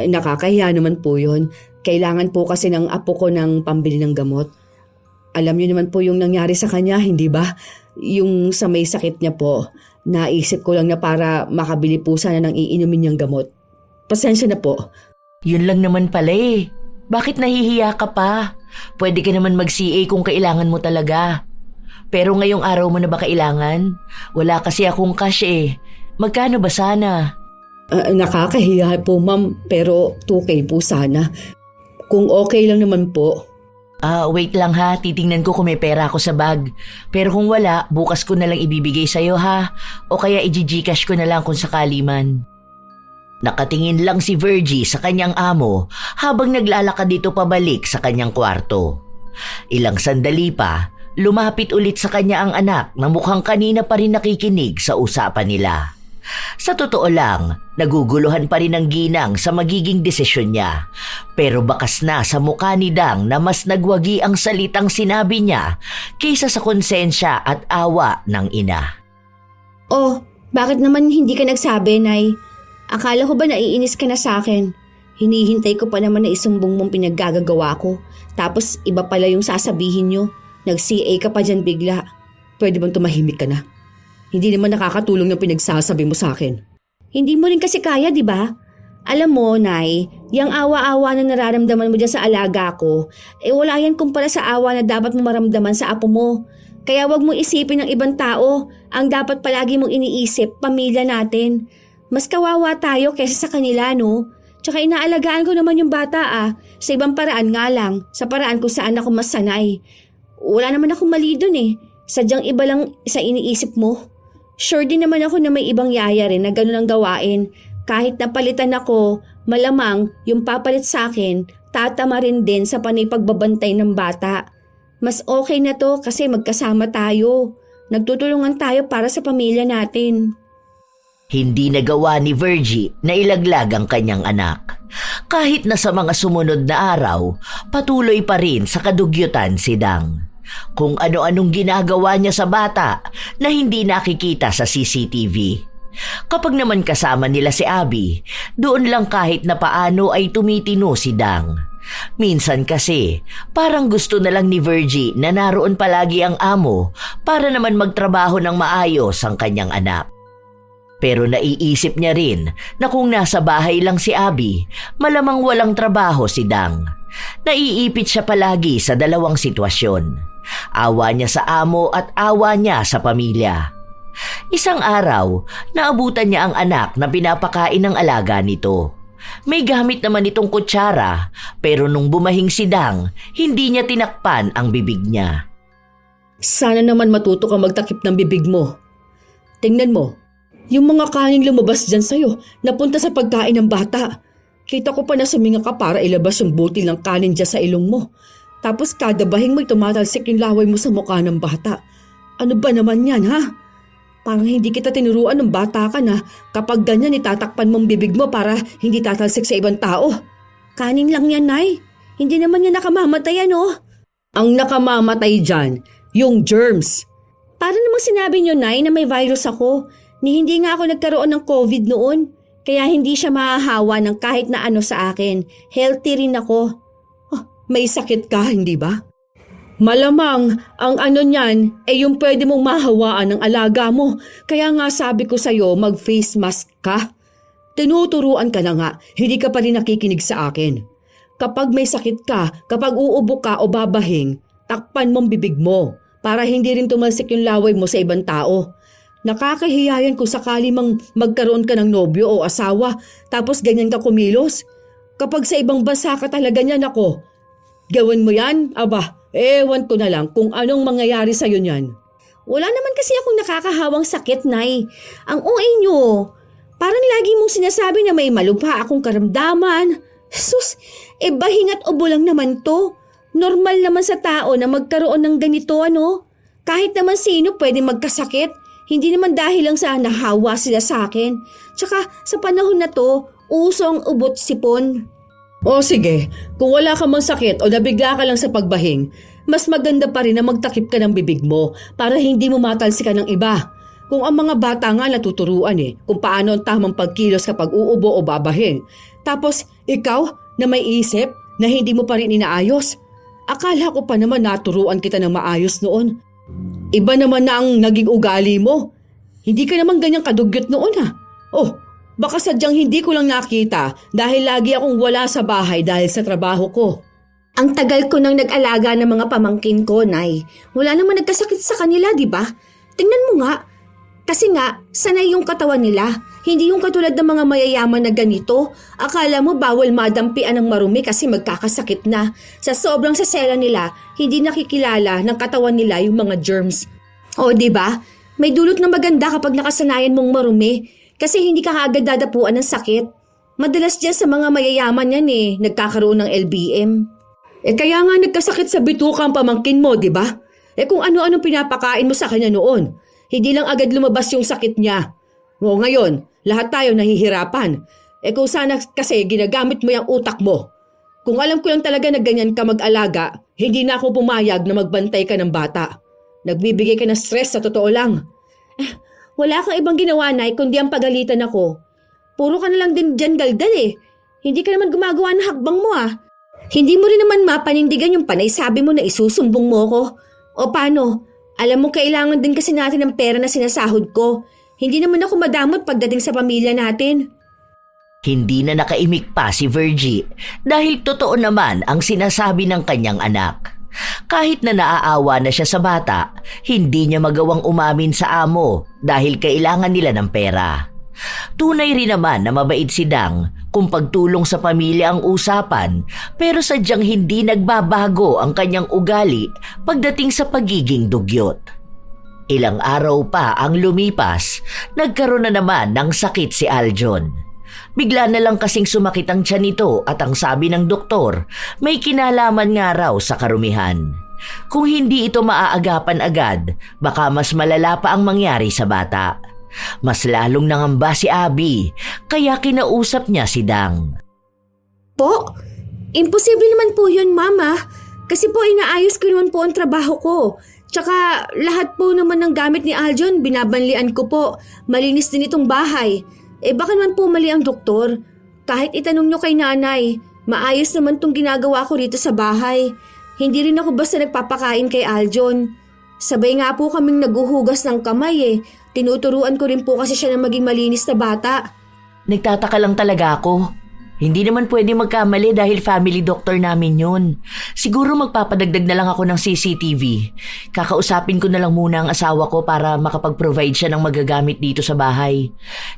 Nakakahiya naman po yun. Kailangan po kasi ng apo ko ng pambili ng gamot. Alam niyo naman po yung nangyari sa kanya, hindi ba? Yung sa may sakit niya po, naisip ko lang na para makabili po sana ng iinumin niyang gamot. Pasensya na po. Yun lang naman pala eh. Bakit nahihiya ka pa? Pwede ka naman mag-CA kung kailangan mo talaga. Pero ngayong araw mo na ba kailangan? Wala kasi akong cash eh. Magkano ba sana? Nakakahiya po ma'am, pero 2K po sana. Kung okay lang naman po. Wait lang ha. Titingnan ko kung may pera ako sa bag. Pero kung wala, bukas ko na lang ibibigay sa'yo ha. O kaya i-Gcash ko na lang kung sakali man. Nakatingin lang si Virgie sa kanyang amo habang naglalakad dito pabalik sa kanyang kwarto. Ilang sandali pa, lumapit ulit sa kanya ang anak na mukhang kanina pa rin nakikinig sa usapan nila. Sa totoo lang, naguguluhan pa rin ang ginang sa magiging desisyon niya. Pero bakas na sa mukha ni Dang na mas nagwagi ang salitang sinabi niya kaysa sa konsensya at awa ng ina. Oh, bakit naman hindi ka nagsabi, Nay? Akala ko ba naiinis ka na sa akin? Hinihintay ko pa naman na isumbong mong pinaggagawa ko. Tapos iba pala yung sasabihin nyo. Nag-CA ka pa dyan bigla. Pwede bang tumahimik ka na? Hindi naman nakakatulong yung pinagsasabi mo sa akin. Hindi mo rin kasi kaya, di ba? Alam mo, Nay, yung awa-awa na nararamdaman mo dyan sa alaga ko, wala yan kumpara sa awa na dapat mo maramdaman sa apo mo. Kaya wag mo isipin ng ibang tao. Ang dapat palagi mong iniisip, pamilya natin. Mas kawawa tayo kaysa sa kanila, no? Tsaka inaalagaan ko naman yung bata Sa ibang paraan nga lang, sa paraan kung saan ako mas sanay. Wala naman akong mali dun eh. Sadyang iba lang sa iniisip mo. Sure din naman ako na may ibang yaya rin na ganun ang gawain. Kahit napalitan ako, malamang yung papalit sa akin, tatama rin din sa panay pagbabantay ng bata. Mas okay na to kasi magkasama tayo. Nagtutulungan tayo para sa pamilya natin. Hindi nagawa ni Virgie na ilaglag ang kanyang anak. Kahit na sa mga sumunod na araw, patuloy pa rin sa kadugyutan si Dang. Kung ano-anong ginagawa niya sa bata na hindi nakikita sa CCTV. Kapag naman kasama nila si Abby, doon lang kahit na paano ay tumitino si Dang. Minsan kasi, parang gusto na lang ni Virgie na naroon palagi ang amo para naman magtrabaho ng maayos ang kanyang anak. Pero naiisip niya rin na kung nasa bahay lang si Abby, malamang walang trabaho si Dang. Naiipit siya palagi sa dalawang sitwasyon. Awa niya sa amo at awa niya sa pamilya. Isang araw, naabutan niya ang anak na pinapakain ng alaga nito. May gamit naman itong kutsara, pero nung bumahing si Dang, hindi niya tinakpan ang bibig niya. Sana naman matuto ka magtakip ng bibig mo. Tingnan mo, yung mga kaning lumabas dyan sa'yo, napunta sa pagkain ng bata. Kita ko pa na suminga ka para ilabas yung butil ng kanin dyan sa ilong mo. Tapos kada bahing mo'y tumatalsik yung laway mo sa mukha ng bata. Ano ba naman yan, ha? Parang hindi kita tinuruan ng bata ka na kapag ganyan itatakpan mong bibig mo para hindi tatalsik sa ibang tao. Kanin lang yan, Nay. Hindi naman yan nakamamatay, ano? Ang nakamamatay dyan, yung germs. Para namang sinabi nyo, Nay, na may virus ako. Ni hindi nga ako nagkaroon ng COVID noon. Kaya hindi siya mahahawa ng kahit na ano sa akin. Healthy rin ako. May sakit ka, hindi ba? Malamang, ang ano niyan ay yung pwede mong mahawaan ng alaga mo. Kaya nga sabi ko sa'yo, mag-face mask ka. Tinuturuan ka na nga, hindi ka pa rin nakikinig sa akin. Kapag may sakit ka, kapag uubo ka o babahing, takpan mong bibig mo para hindi rin tumalsik yung laway mo sa ibang tao. Nakakahiyayan kung sakali mang magkaroon ka ng nobyo o asawa tapos ganyan ka kumilos. Kapag sa ibang bansa ka talaga niyan ako, gawin mo yan? Aba, ewan ko na lang kung anong mangyayari sa'yo niyan. Wala naman kasi akong nakakahawang sakit, Nay. Ang OA nyo, parang lagi mong sinasabi na may malubha akong karamdaman. Sus, bahing at ubo lang naman to. Normal naman sa tao na magkaroon ng ganito, ano? Kahit naman sino pwede magkasakit. Hindi naman dahil lang sa nahawa sila sa akin. Tsaka sa panahon na to, uso ang ubot sipon. O sige, kung wala ka mang sakit o nabigla ka lang sa pagbahing, mas maganda pa rin na magtakip ka ng bibig mo para hindi mo matalsikan ng iba. Kung ang mga bata nga natuturuan kung paano ang tamang pagkilos kapag uubo o babahing. Tapos ikaw na may isip na hindi mo pa rin inaayos? Akala ko pa naman naturuan kita ng maayos noon. Iba naman na ang naging ugali mo. Hindi ka naman ganyang kadugyot noon ha. Oh, baka sadyang hindi ko lang nakita dahil lagi akong wala sa bahay dahil sa trabaho ko. Ang tagal ko nang nag-alaga ng mga pamangkin ko, Nay. Wala naman nagkasakit sa kanila, di ba? Tingnan mo nga. Kasi nga, sanay yung katawan nila. Hindi yung katulad ng mga mayayaman na ganito. Akala mo bawal madampian ng marumi kasi magkakasakit na. Sa sobrang sasela nila, hindi nakikilala ng katawan nila yung mga germs. O, di ba? May dulot na maganda kapag nakasanayan mong marumi kasi hindi ka kaagad dadapuan ng sakit. Madalas dyan sa mga mayayaman yan nagkakaroon ng LBM. Kaya nga nagkasakit sa bituka ang pamangkin mo, di ba? Kung ano-ano pinapakain mo sa kanya noon, hindi lang agad lumabas yung sakit niya. O ngayon, lahat tayo nahihirapan. Kung sana kasi ginagamit mo yung utak mo. Kung alam ko lang talaga na ganyan ka mag-alaga, hindi na ako pumayag na magbantay ka ng bata. Nagbibigay ka ng stress sa totoo lang. Wala kang ibang ginawa, Nay, kundi ang pagalitan ako. Puro ka na lang din dyan daldal Hindi ka naman gumagawa ng hakbang mo Hindi mo rin naman mapanindigan yung panay sabi mo na isusumbong mo ko. O paano? Alam mo kailangan din kasi natin ng pera na sinasahod ko. Hindi naman ako madamot pagdating sa pamilya natin. Hindi na nakaimik pa si Virgie dahil totoo naman ang sinasabi ng kanyang anak. Kahit na naaawa na siya sa bata, hindi niya magawang umamin sa amo dahil kailangan nila ng pera. Tunay rin naman na mabait si Dang kung pagtulong sa pamilya ang usapan, pero sadyang hindi nagbabago ang kanyang ugali pagdating sa pagiging dugyot. Ilang araw pa ang lumipas, nagkaroon na naman ng sakit si Aljon. Bigla na lang kasing sumakit ang tiyan nito at ang sabi ng doktor, may kinalaman nga raw sa karumihan. Kung hindi ito maaagapan agad, baka mas malala pa ang mangyari sa bata. Mas lalong nangamba si Abby, kaya kinausap niya si Dang. Po? Imposible naman po yun, Mama. Kasi po inaayos ko naman po ang trabaho ko. Tsaka lahat po naman ng gamit ni Aljon, binabanlian ko po. Malinis din itong bahay. Baka naman po mali ang doktor. Kahit itanong nyo kay nanay, maayos naman tong ginagawa ko rito sa bahay. Hindi rin ako basta nagpapakain kay Aljon. Sabay nga po kaming naguhugas ng kamay Tinuturuan ko rin po kasi siya na maging malinis na bata. Nagtataka lang talaga ako. Hindi naman pwede magkamali dahil family doctor namin yun. Siguro magpapadagdag na lang ako ng CCTV. Kakausapin ko na lang muna ang asawa ko para makapag-provide siya ng magagamit dito sa bahay.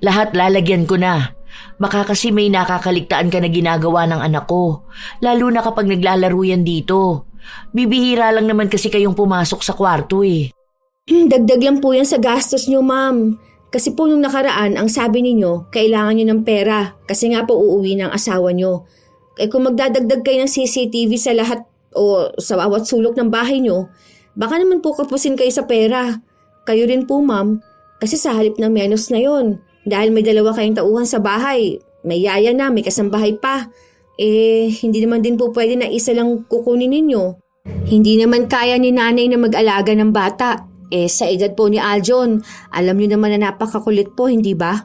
Lahat lalagyan ko na. Baka kasi may nakakaligtaan ka na ginagawa ng anak ko. Lalo na kapag naglalaro yan dito. Bibihira lang naman kasi kayong pumasok sa kwarto Dagdag lang po yan sa gastos nyo, Ma'am. Kasi po nung nakaraan, ang sabi ninyo, kailangan nyo ng pera kasi nga po uuwi ng asawa nyo. Kung magdadagdag kayo ng CCTV sa lahat o sa bawat sulok ng bahay nyo, baka naman po kapusin kayo sa pera. Kayo rin po, Ma'am, kasi sa halip ng menos na yon, dahil may dalawa kayong tauhan sa bahay, may yaya na, may kasambahay pa, hindi naman din po pwede na isa lang kukunin ninyo. Hindi naman kaya ni nanay na mag-alaga ng bata. Sa edad po ni Aljon, alam niyo naman na napakakulit po, hindi ba?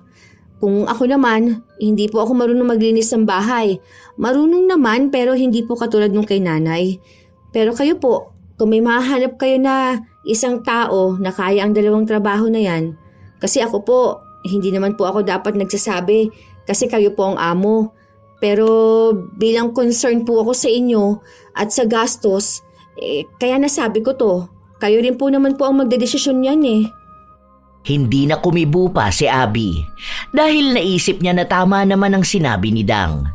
Kung ako naman, hindi po ako marunong maglinis ng bahay. Marunong naman pero hindi po katulad nung kay nanay. Pero kayo po, kung may mahanap kayo na isang tao na kaya ang dalawang trabaho na yan, kasi ako po, hindi naman po ako dapat nagsasabi kasi kayo po ang amo. Pero bilang concern po ako sa inyo at sa gastos, kaya nasabi ko to. Kayo rin po naman po ang magdedesisyon yan Hindi na kumibo pa si Abby dahil naisip niya na tama naman ang sinabi ni Dang.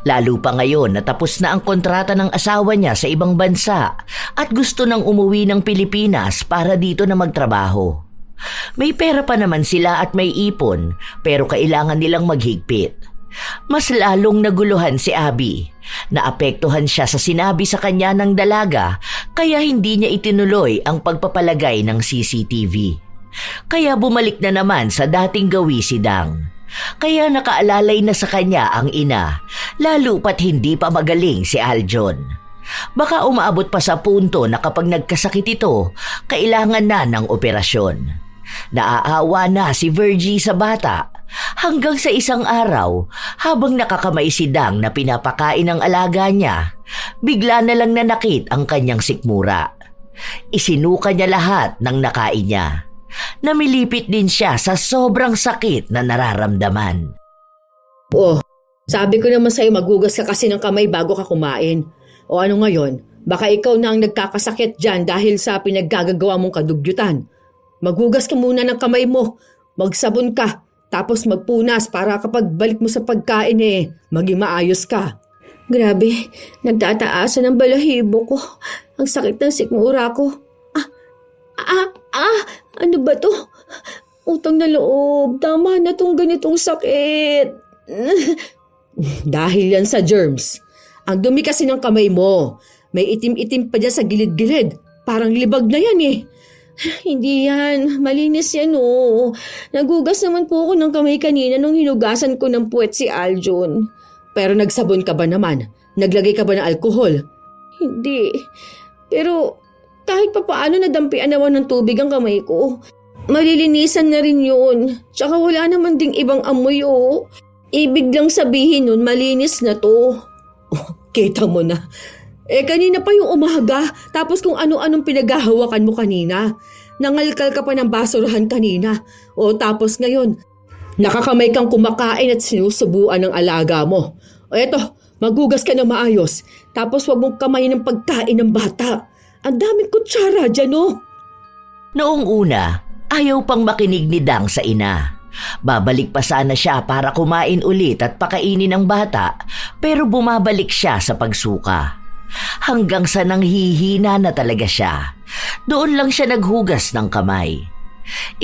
Lalo pa ngayon na tapos na ang kontrata ng asawa niya sa ibang bansa at gusto nang umuwi ng Pilipinas para dito na magtrabaho. May pera pa naman sila at may ipon pero kailangan nilang maghigpit. Mas lalong naguluhan si Abby. Naapektuhan siya sa sinabi sa kanya ng dalaga kaya hindi niya itinuloy ang pagpapalagay ng CCTV. Kaya bumalik na naman sa dating gawi si Dang. Kaya nakaalalay na sa kanya ang ina, lalo pat hindi pa magaling si Aljon. Baka umaabot pa sa punto na kapag nagkasakit ito, kailangan na ng operasyon. Naaawa na si Virgie sa bata Hanggang sa isang araw, habang nakakamay si Dang na pinapakain ng alaga niya, bigla na lang nanakit ang kanyang sikmura. Isinuka niya lahat ng nakain niya. Namilipit din siya sa sobrang sakit na nararamdaman. Oh, sabi ko naman sa'yo magugas ka kasi ng kamay bago ka kumain. O ano ngayon, baka ikaw na ang nagkakasakit dyan dahil sa pinaggagawa mong kadugyutan. Magugas ka muna ng kamay mo, magsabon ka, tapos magpunas para kapag balik mo sa pagkain maging maayos ka. Grabe, nagtataasan ang balahibo ko. Ang sakit ng sikmura ko. Ano ba to? Utang na loob, tama na tong ganitong sakit. Dahil yan sa germs. Ang dumi kasi ng kamay mo. May itim-itim pa dyan sa gilid-gilid. Parang libag na yan Hindi yan, malinis yan Nagugas naman po ako ng kamay kanina nung hinugasan ko ng puwet si Aljon. Pero nagsabon ka ba naman? Naglagay ka ba ng alkohol? Hindi, pero kahit pa paano nadampian naman ng tubig ang kamay ko. Malilinisan na rin yun. Tsaka wala naman ding ibang amoy Ibig lang sabihin nun malinis na to. Kita mo na. Kanina pa yung umaga, tapos kung ano-anong pinaghahawakan mo kanina. Nangalkal ka pa ng basurahan kanina. O tapos ngayon, nakakamay kang kumakain at sinusubuan ng alaga mo. O eto, magugas ka na maayos. Tapos wag mong kamay ng pagkain ng bata. Ang daming kutsara dyan Noong una, ayaw pang makinig ni Dang sa ina. Babalik pa sana siya para kumain ulit at pakainin ang bata, pero bumabalik siya sa pagsuka. Hanggang sa nanghihina na talaga siya. Doon lang siya naghugas ng kamay.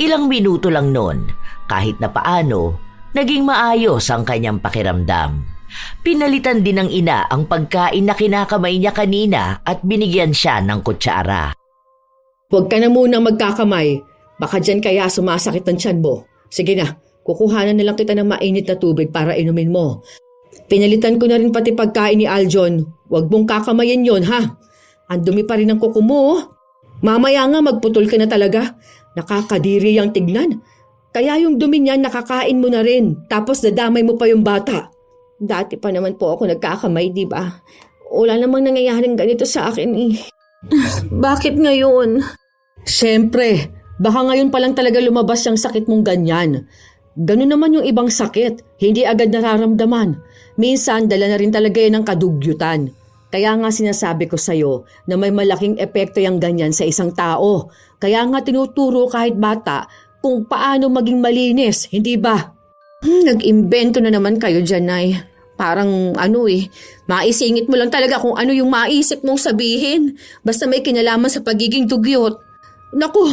Ilang minuto lang noon, kahit na paano, naging maayos ang kanyang pakiramdam. Pinalitan din ng ina ang pagkain na kinakamay niya kanina at binigyan siya ng kutsara. Huwag ka na muna magkakamay. Baka dyan kaya sumasakit ang tiyan mo. Sige na, kukuhanan na lang kita ng mainit na tubig para inumin mo. Pinalitan ko na rin pati pagkain ni Aljon. Huwag mong kakamayin yon ha. Ang dumi pa rin ng kuko mo. Mamaya nga magputol ka na talaga. Nakakadiri yung tignan. Kaya yung dumi niya nakakain mo na rin. Tapos dadamay mo pa yung bata. Dati pa naman po ako nagkakamay, di ba? Wala namang nangyayaring ganito sa akin Bakit ngayon? Siyempre, baka ngayon pa lang talaga lumabas yung sakit mong ganyan. Ganun naman yung ibang sakit, hindi agad nararamdaman. Minsan, dala na rin talaga yan ng kadugyutan. Kaya nga sinasabi ko sa'yo na may malaking epekto yung ganyan sa isang tao. Kaya nga tinuturo kahit bata kung paano maging malinis, hindi ba? Nag-imbento na naman kayo dyan, Nay. Parang maisingit mo lang talaga kung ano yung maisip mong sabihin. Basta may kinalaman sa pagiging dugyot. Naku,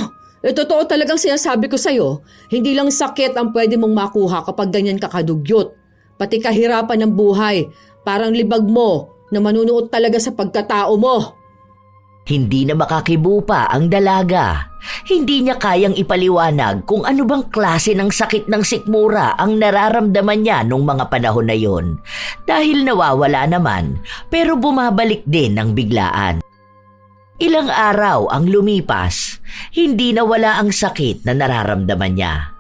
totoo talagang sinasabi ko sa'yo. Hindi lang sakit ang pwede mong makuha kapag ganyan kakadugyot. Pati kahirapan ng buhay, parang libag mo na manunuot talaga sa pagkatao mo. Hindi na makakibupa ang dalaga. Hindi niya kayang ipaliwanag kung ano bang klase ng sakit ng sikmura ang nararamdaman niya nung mga panahon na yon. Dahil nawawala naman, pero bumabalik din ng biglaan. Ilang araw ang lumipas, hindi nawala ang sakit na nararamdaman niya.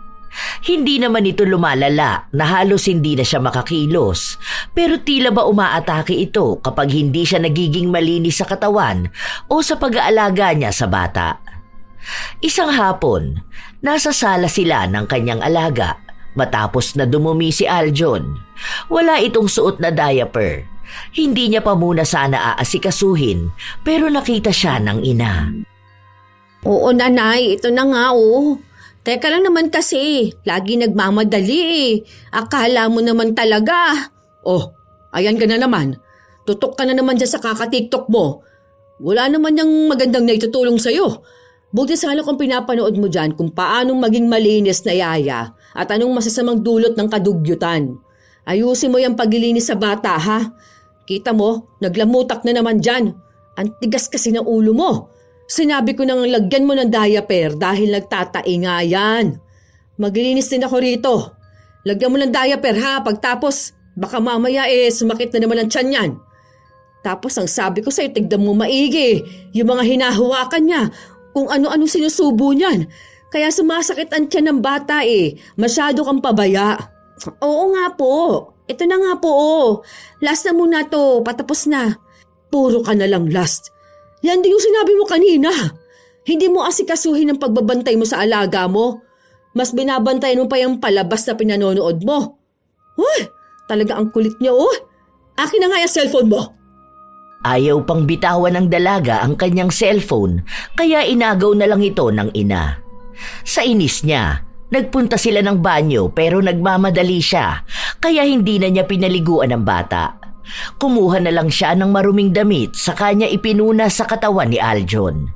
Hindi naman ito lumalala na halos hindi na siya makakilos, pero tila ba umaatake ito kapag hindi siya nagiging malinis sa katawan o sa pag-aalaga niya sa bata. Isang hapon, nasa sala sila ng kanyang alaga matapos na dumumi si Aljon. Wala itong suot na diaper. Hindi niya pa muna sana aasikasuhin, pero nakita siya ng ina. Oo, nanay, ito na nga Teka lang naman kasi, lagi nagmamadali Akala mo naman talaga. Oh, ayan ka na naman. Tutok ka na naman dyan sa kaka-TikTok mo. Wala naman yung magandang naitutulong sa'yo. Buti sana kung pinapanood mo dyan kung paanong maging malinis na yaya at anong masasamang dulot ng kadugyutan. Ayusin mo yung paglilinis sa bata, ha? Kita mo, naglamutak na naman dyan. Ang tigas kasi ng ulo mo. Sinabi ko nang lagyan mo ng diaper dahil nagtatai nga yan. Maglilinis din ako rito. Lagyan mo ng diaper ha, pagtapos baka mamaya sumakit na naman ang tiyan yan. Tapos ang sabi ko sa'yo, tignan mo maigi. Yung mga hinahawakan niya, kung ano-ano sinusubo niyan. Kaya sumasakit ang tiyan ng bata eh. Masyado kang pabaya. Oo nga po. Ito na nga po oh. Last na muna to, patapos na. Puro ka na lang last. Yan din yung sinabi mo kanina. Hindi mo asikasuhin ang pagbabantay mo sa alaga mo. Mas binabantayan mo pa yung palabas na pinanonood mo. Uy, talaga ang kulit niya oh. Akin na nga yung cellphone mo. Ayaw pang bitawan ng dalaga ang kanyang cellphone kaya inagaw na lang ito ng ina. Sa inis niya, nagpunta sila ng banyo pero nagmamadali siya kaya hindi na niya pinaliguan ang bata. Kumuha na lang siya ng maruming damit sa kanya ipinuna sa katawan ni Aljon.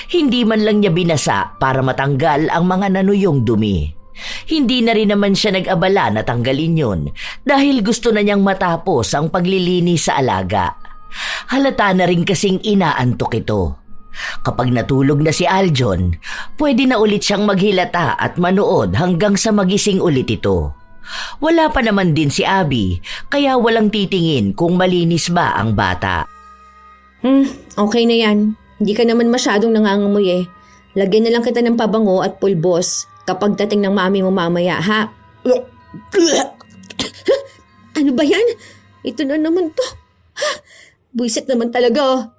Hindi man lang niya binasa para matanggal ang mga nanuyong dumi. Hindi na rin naman siya nag-abala na tanggalin yun dahil gusto na niyang matapos ang paglilinis sa alaga. Halata na rin kasing inaantok ito. Kapag natulog na si Aljon, pwede na ulit siyang maghilata at manood hanggang sa magising ulit ito. Wala pa naman din si Abby, kaya walang titingin kung malinis ba ang bata. Okay na yan. Hindi ka naman masyadong nangangamoy eh. Lagyan na lang kita ng pabango at pulbos kapag dating ng mami mo mamaya, ha? Ano ba yan? Ito na naman to. Buisit naman talaga.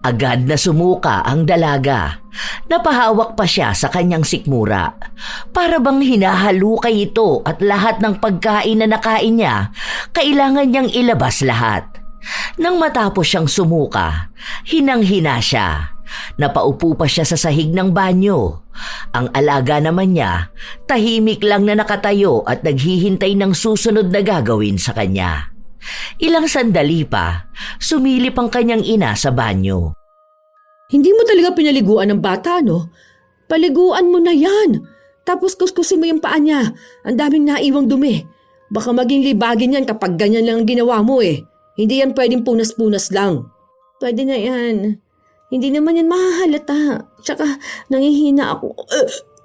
Agad na sumuka ang dalaga. Napahawak pa siya sa kanyang sikmura. Para bang hinahalukay ito at lahat ng pagkain na nakain niya, kailangan niyang ilabas lahat. Nang matapos siyang sumuka, hinang-hina siya. Napaupo pa siya sa sahig ng banyo. Ang alaga naman niya, tahimik lang na nakatayo at naghihintay ng susunod na gagawin sa kanya. Ilang sandali pa, sumilip ang kanyang ina sa banyo. Hindi mo talaga pinaliguan ng bata, no? Paliguan mo na yan. Tapos kuskusin mo yung paa niya. Ang daming naiwang dumi. Baka maging libagin yan kapag ganyan lang ang ginawa mo eh. Hindi yan pwedeng punas-punas lang. Pwede na yan. Hindi naman yan mahahalata. Tsaka nangihina ako.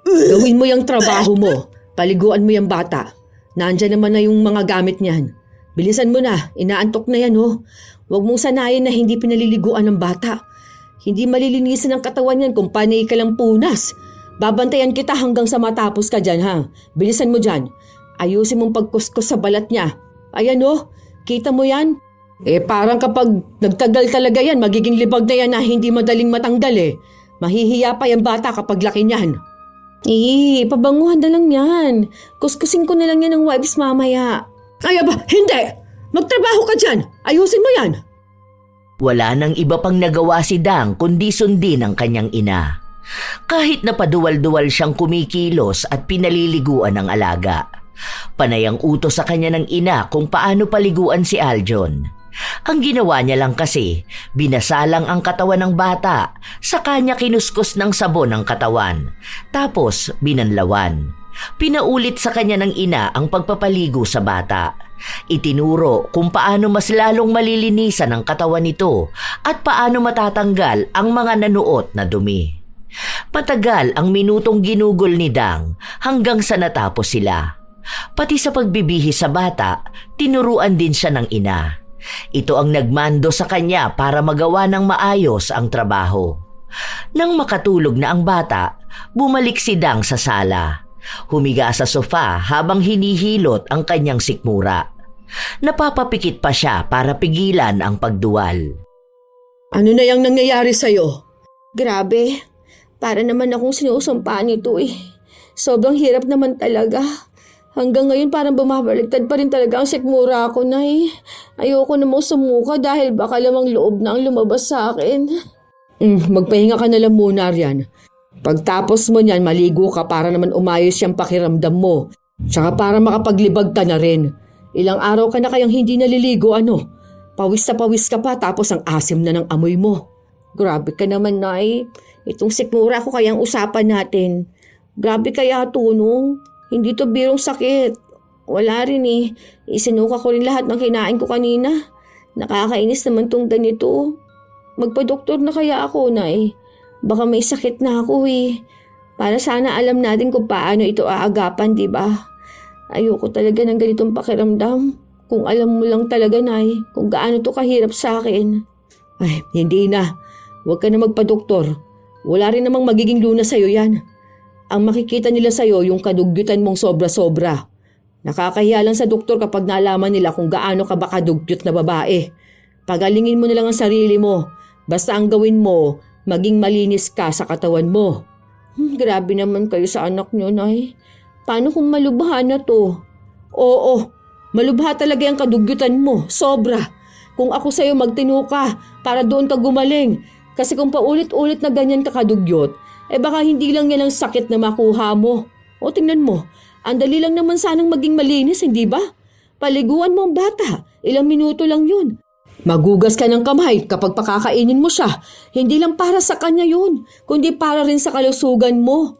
Gawin mo yung trabaho mo. Paliguan mo yung bata. Nandyan naman na yung mga gamit niyan. Bilisan mo na, inaantok na yan oh. Huwag mong sanayin na hindi pinaliliguan ng bata. Hindi malilinisan ang katawan yan kung panay ka lang punas. Babantayan kita hanggang sa matapos ka dyan ha. Bilisan mo dyan. Ayusin mong pagkuskus sa balat niya. Ayan oh, kita mo yan? Parang kapag nagtagal talaga yan, magiging libag na yan na hindi madaling matanggal eh. Mahihiya pa yung bata kapag laki niyan. Pabanguhan na lang yan. Kuskusin ko na lang yan ng wipes mamaya. Ay ba, hindi! Magtrabaho ka dyan! Ayusin mo yan! Wala nang iba pang nagawa si Dang kundi sundin ang kanyang ina. Kahit na paduwal-duwal siyang kumikilos at pinaliliguan ng alaga. Panay ang utos sa kanya ng ina kung paano paliguan si Aljon. Ang ginawa niya lang kasi, binasalang ang katawan ng bata, sa kanya kinuskus ng sabon ang katawan, tapos binanlawan. Pinaulit sa kanya ng ina ang pagpapaligo sa bata. Itinuro kung paano mas lalong malilinisan ang katawan nito at paano matatanggal ang mga nanuot na dumi. Patagal ang minutong ginugol ni Dang hanggang sa natapos sila. Pati sa pagbibihi sa bata, tinuruan din siya ng ina. Ito ang nagmando sa kanya para magawa ng maayos ang trabaho. Nang makatulog na ang bata, bumalik si Dang sa sala. Humiga sa sofa habang hinihilot ang kanyang sikmura. Napapapikit pa siya para pigilan ang pagduwal. Ano na yung nangyayari sa'yo? Grabe, para naman akong sinusumpaan nito eh. Sobrang hirap naman talaga. Hanggang ngayon parang bumabaligtad pa rin talaga ang sikmura ko na eh. Ayoko namang sumuka dahil baka lamang loob na ang lumabas sa akin. Magpahinga ka na lang muna riyan. Pagtapos mo niyan, maligo ka para naman umayos yung pakiramdam mo. Tsaka para makapaglibag ka na rin. Ilang araw ka na kayang hindi naliligo ano. Pawis na pawis ka pa tapos ang asim na ng amoy mo. Grabe ka naman, Nay. Itong sikmura ko kayang usapan natin. Grabe kaya to, no? Hindi to birong sakit. Wala rin eh. Isinuka ko rin lahat ng kinain ko kanina. Nakakainis naman tong ganito. Magpa-doktor na kaya ako, Nay. Baka may sakit na ako eh. Para sana alam natin kung paano ito aagapan, di ba? Ayoko talaga ng ganitong pakiramdam. Kung alam mo lang talaga, Nay, kung gaano to kahirap sa akin. Ay, hindi na. Huwag ka na magpa-doktor. Wala rin namang magiging lunas sa'yo yan. Ang makikita nila sa'yo yung kadugyutan mong sobra-sobra. Nakakahiya lang sa doktor kapag nalaman nila kung gaano ka ba kadugyot na babae. Pagalingin mo na lang ang sarili mo. Basta ang gawin mo, maging malinis ka sa katawan mo. Grabe naman kayo sa anak nyo, Nay. Paano kung malubha na to? Oo, malubha talaga ang kadugyutan mo. Sobra. Kung ako sa'yo magtino ka para doon ka gumaling. Kasi kung paulit-ulit na ganyan ka kadugyot, baka hindi lang yan ang sakit na makuha mo. O tingnan mo, ang dali lang naman sanang maging malinis, hindi ba? Paliguan mo ang bata, ilang minuto lang yun. Magugas ka ng kamay kapag pakakainin mo siya. Hindi lang para sa kanya yun, kundi para rin sa kalusugan mo.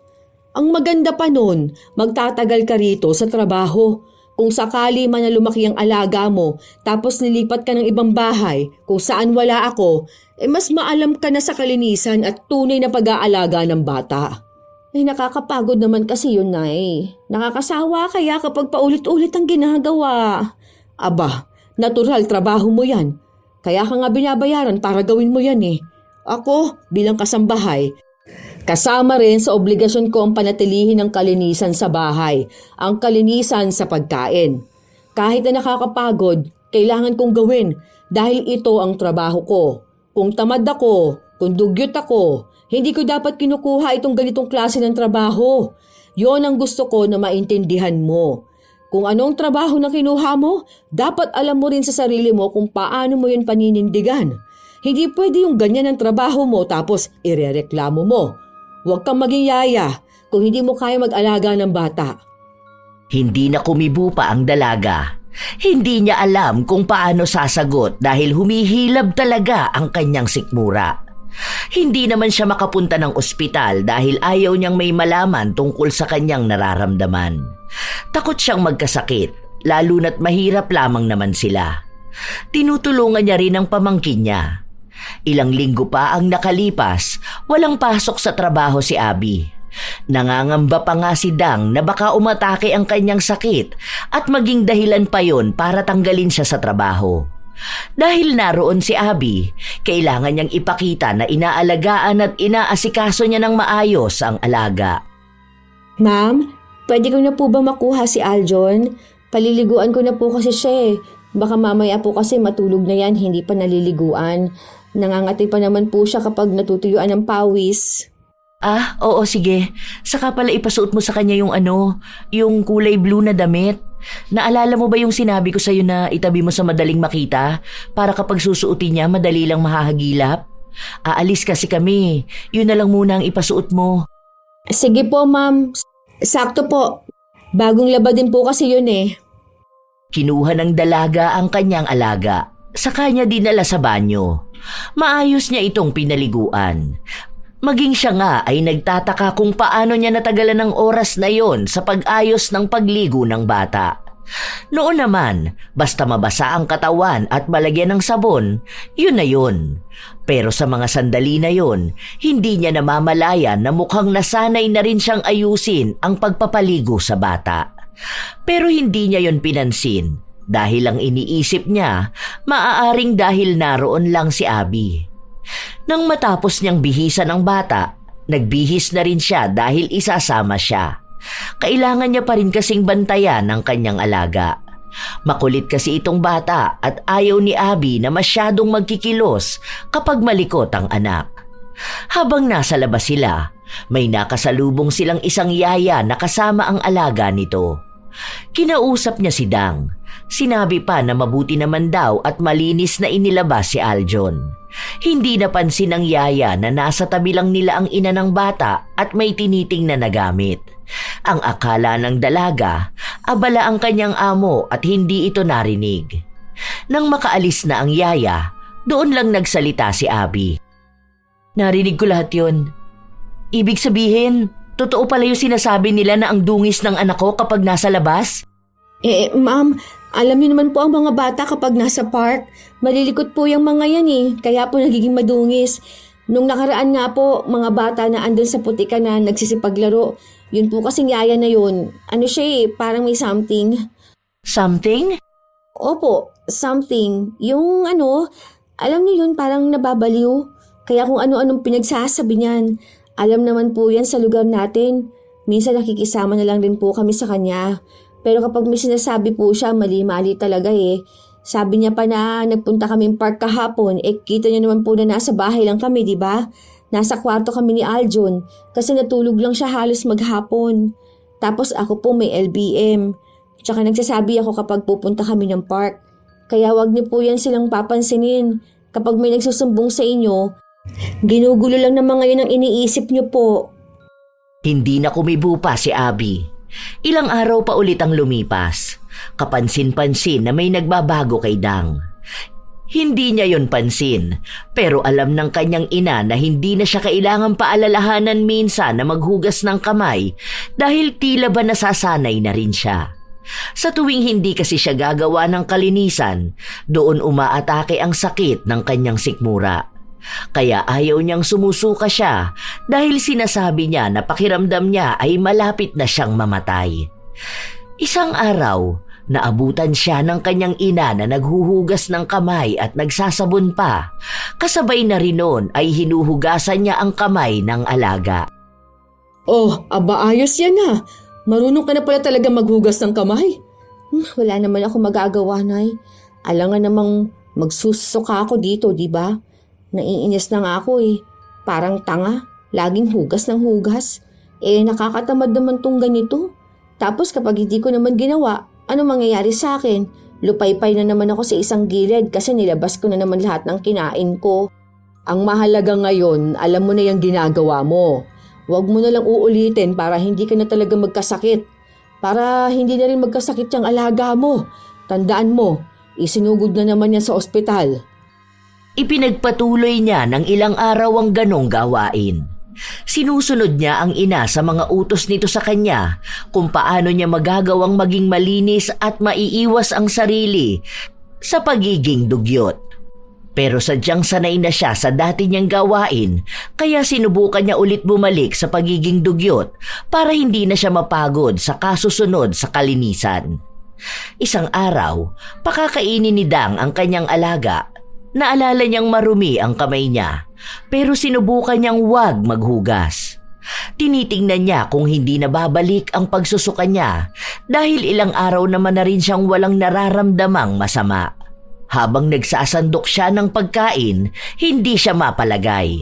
Ang maganda pa nun, magtatagal ka rito sa trabaho. Kung sakali man na lumaki ang alaga mo, tapos nilipat ka ng ibang bahay, kung saan wala ako, mas maalam ka na sa kalinisan at tunay na pag-aalaga ng bata. Nakakapagod naman kasi yun, Nay. Nakakasawa kaya kapag paulit-ulit ang ginagawa. Aba, natural trabaho mo yan. Kaya ka nga binabayaran para gawin mo yan eh. Ako, bilang kasambahay, kasama rin sa obligasyon ko ang panatilihin ng kalinisan sa bahay, ang kalinisan sa pagkain. Kahit na nakakapagod, kailangan kong gawin dahil ito ang trabaho ko. Kung tamad ako, kung dugyot ako, hindi ko dapat kinukuha itong ganitong klase ng trabaho. Yon ang gusto ko na maintindihan mo. Kung anong trabaho na kinuha mo, dapat alam mo rin sa sarili mo kung paano mo yun paninindigan. Hindi pwede yung ganyan ang trabaho mo tapos irereklamo mo. Huwag kang maging yaya kung hindi mo kaya mag-alaga ng bata. Hindi na kumibo pa ang dalaga. Hindi niya alam kung paano sasagot dahil humihilab talaga ang kanyang sikmura. Hindi naman siya makapunta ng ospital dahil ayaw niyang may malaman tungkol sa kanyang nararamdaman. Takot siyang magkasakit, lalo na't mahirap lamang naman sila. Tinutulungan niya rin ang pamangkin niya. Ilang linggo pa ang nakalipas, walang pasok sa trabaho si Abby. Nangangamba pa nga si Dang na baka umatake ang kanyang sakit at maging dahilan pa yon para tanggalin siya sa trabaho. Dahil naroon si Abby, kailangan niyang ipakita na inaalagaan at inaasikaso niya ng maayos ang alaga. Ma'am, pwede ko na po ba makuha si Aljon? Paliliguan ko na po kasi siya eh. Baka mamaya po kasi matulog na yan, hindi pa naliliguan. Nangangati pa naman po siya kapag natutuyuan ng pawis. Ah, oo sige. Saka pala ipasuot mo sa kanya yung kulay blue na damit. Naalala mo ba yung sinabi ko sa'yo na itabi mo sa madaling makita para kapag susuotin niya madali lang mahahagilap? Aalis kasi kami. Yun na lang muna ang ipasuot mo. Sige po, ma'am. Sakto po. Bagong laba din po kasi yun eh. Kinuha ng dalaga ang kanyang alaga. Sa kanya dinala sa banyo. Maayos niya itong pinaliguan. Maging siya nga ay nagtataka kung paano niya natagalan ng oras na yon sa pag-ayos ng pagligo ng bata. Noon naman, basta mabasa ang katawan at malagyan ng sabon, yun na yun. Pero sa mga sandali na yun, hindi niya namamalayan na mukhang nasanay na rin siyang ayusin ang pagpapaligo sa bata. Pero hindi niya yon pinansin dahil ang iniisip niya, maaaring dahil naroon lang si Abby. Nang matapos niyang bihisan ang bata, nagbihis na rin siya dahil isasama siya. Kailangan niya pa rin kasing bantayan ang kanyang alaga. Makulit kasi itong bata at ayaw ni Abby na masyadong magkikilos kapag malikot ang anak. Habang nasa labas sila, may nakasalubong silang isang yaya na kasama ang alaga nito. Kinausap niya si Dang. Sinabi pa na mabuti naman daw at malinis na inilabas si Aljon. Hindi napansin ng yaya na nasa tabi lang nila ang ina ng bata at may tinitingnan na gamit. Ang akala ng dalaga, abala ang kanyang amo at hindi ito narinig. Nang makaalis na ang yaya, doon lang nagsalita si Abby. Narinig ko lahat yon. Ibig sabihin, totoo pala yung sinasabi nila na ang dungis ng anak ko kapag nasa labas? Ma'am, alam niyo naman po ang mga bata kapag nasa park. Malilikot po yung mga yan eh, kaya po nagiging madungis. Nung nakaraan nga po, mga bata na andun sa putika na nagsisipaglaro, yun po kasing yaya na yun. Ano siya eh, parang may something. Something? Opo, something. Yung alam niyo yun, parang nababaliw. Kaya kung ano-anong pinagsasabi niyan, alam naman po yan sa lugar natin. Minsan nakikisama na lang din po kami sa kanya. Pero kapag may sinasabi po siya, mali-mali talaga eh. Sabi niya pa na nagpunta kaming park kahapon, kita niyo naman po na nasa bahay lang kami, di ba? Nasa kwarto kami ni Aljon kasi natulog lang siya halos maghapon. Tapos ako po may LBM. Tsaka nagsasabi ako kapag pupunta kami ng park. Kaya wag niyo po yan silang papansinin. Kapag may nagsusumbong sa inyo, ginugulo lang naman ngayon ang iniisip niyo po. Hindi na kumibo pa si Abby. Ilang araw pa ulit ang lumipas. Kapansin-pansin na may nagbabago kay Dang. Hindi niya yon pansin, pero alam ng kanyang ina na hindi na siya kailangang paalalahanan minsan na maghugas ng kamay dahil tila ba nasasanay na rin siya. Sa tuwing hindi kasi siya gagawa ng kalinisan, doon umaatake ang sakit ng kanyang sikmura. Kaya ayaw niyang sumusuka siya dahil sinasabi niya na pakiramdam niya ay malapit na siyang mamatay. Isang araw, naabutan siya ng kanyang ina na naghuhugas ng kamay at nagsasabon pa. Kasabay na rin noon ay hinuhugasan niya ang kamay ng alaga. Oh, aba ayos yan ha. Marunong ka na pala talaga maghugas ng kamay. Wala naman ako magagawa, Nay. Alangan namang magsusuka ako dito, di ba? Naiinis na nga ako eh. Parang tanga. Laging hugas ng hugas. Nakakatamad naman tong ganito. Tapos kapag hindi ko naman ginawa, ano mangyayari sa akin? Lupaypay na naman ako sa isang gilid kasi nilabas ko na naman lahat ng kinain ko. Ang mahalaga ngayon, alam mo na yung ginagawa mo. Huwag mo na lang uulitin para hindi ka na talaga magkasakit. Para hindi na rin magkasakit yung alaga mo. Tandaan mo, isinugod na naman yan sa ospital. Ipinagpatuloy niya ng ilang araw ang ganong gawain. Sinusunod niya ang ina sa mga utos nito sa kanya kung paano niya magagawang maging malinis at maiiwas ang sarili sa pagiging dugyot. Pero sadyang sanay na siya sa dati niyang gawain kaya sinubukan niya ulit bumalik sa pagiging dugyot para hindi na siya mapagod sa kasusunod sa kalinisan. Isang araw, pakakainin ni Dang ang kanyang alaga. Naalala niyang marumi ang kamay niya pero sinubukan niyang wag maghugas. Tinitingnan niya kung hindi na babalik ang pagsusuka niya dahil ilang araw naman na rin siyang walang nararamdamang masama. Habang nagsasandok siya ng pagkain, hindi siya mapalagay.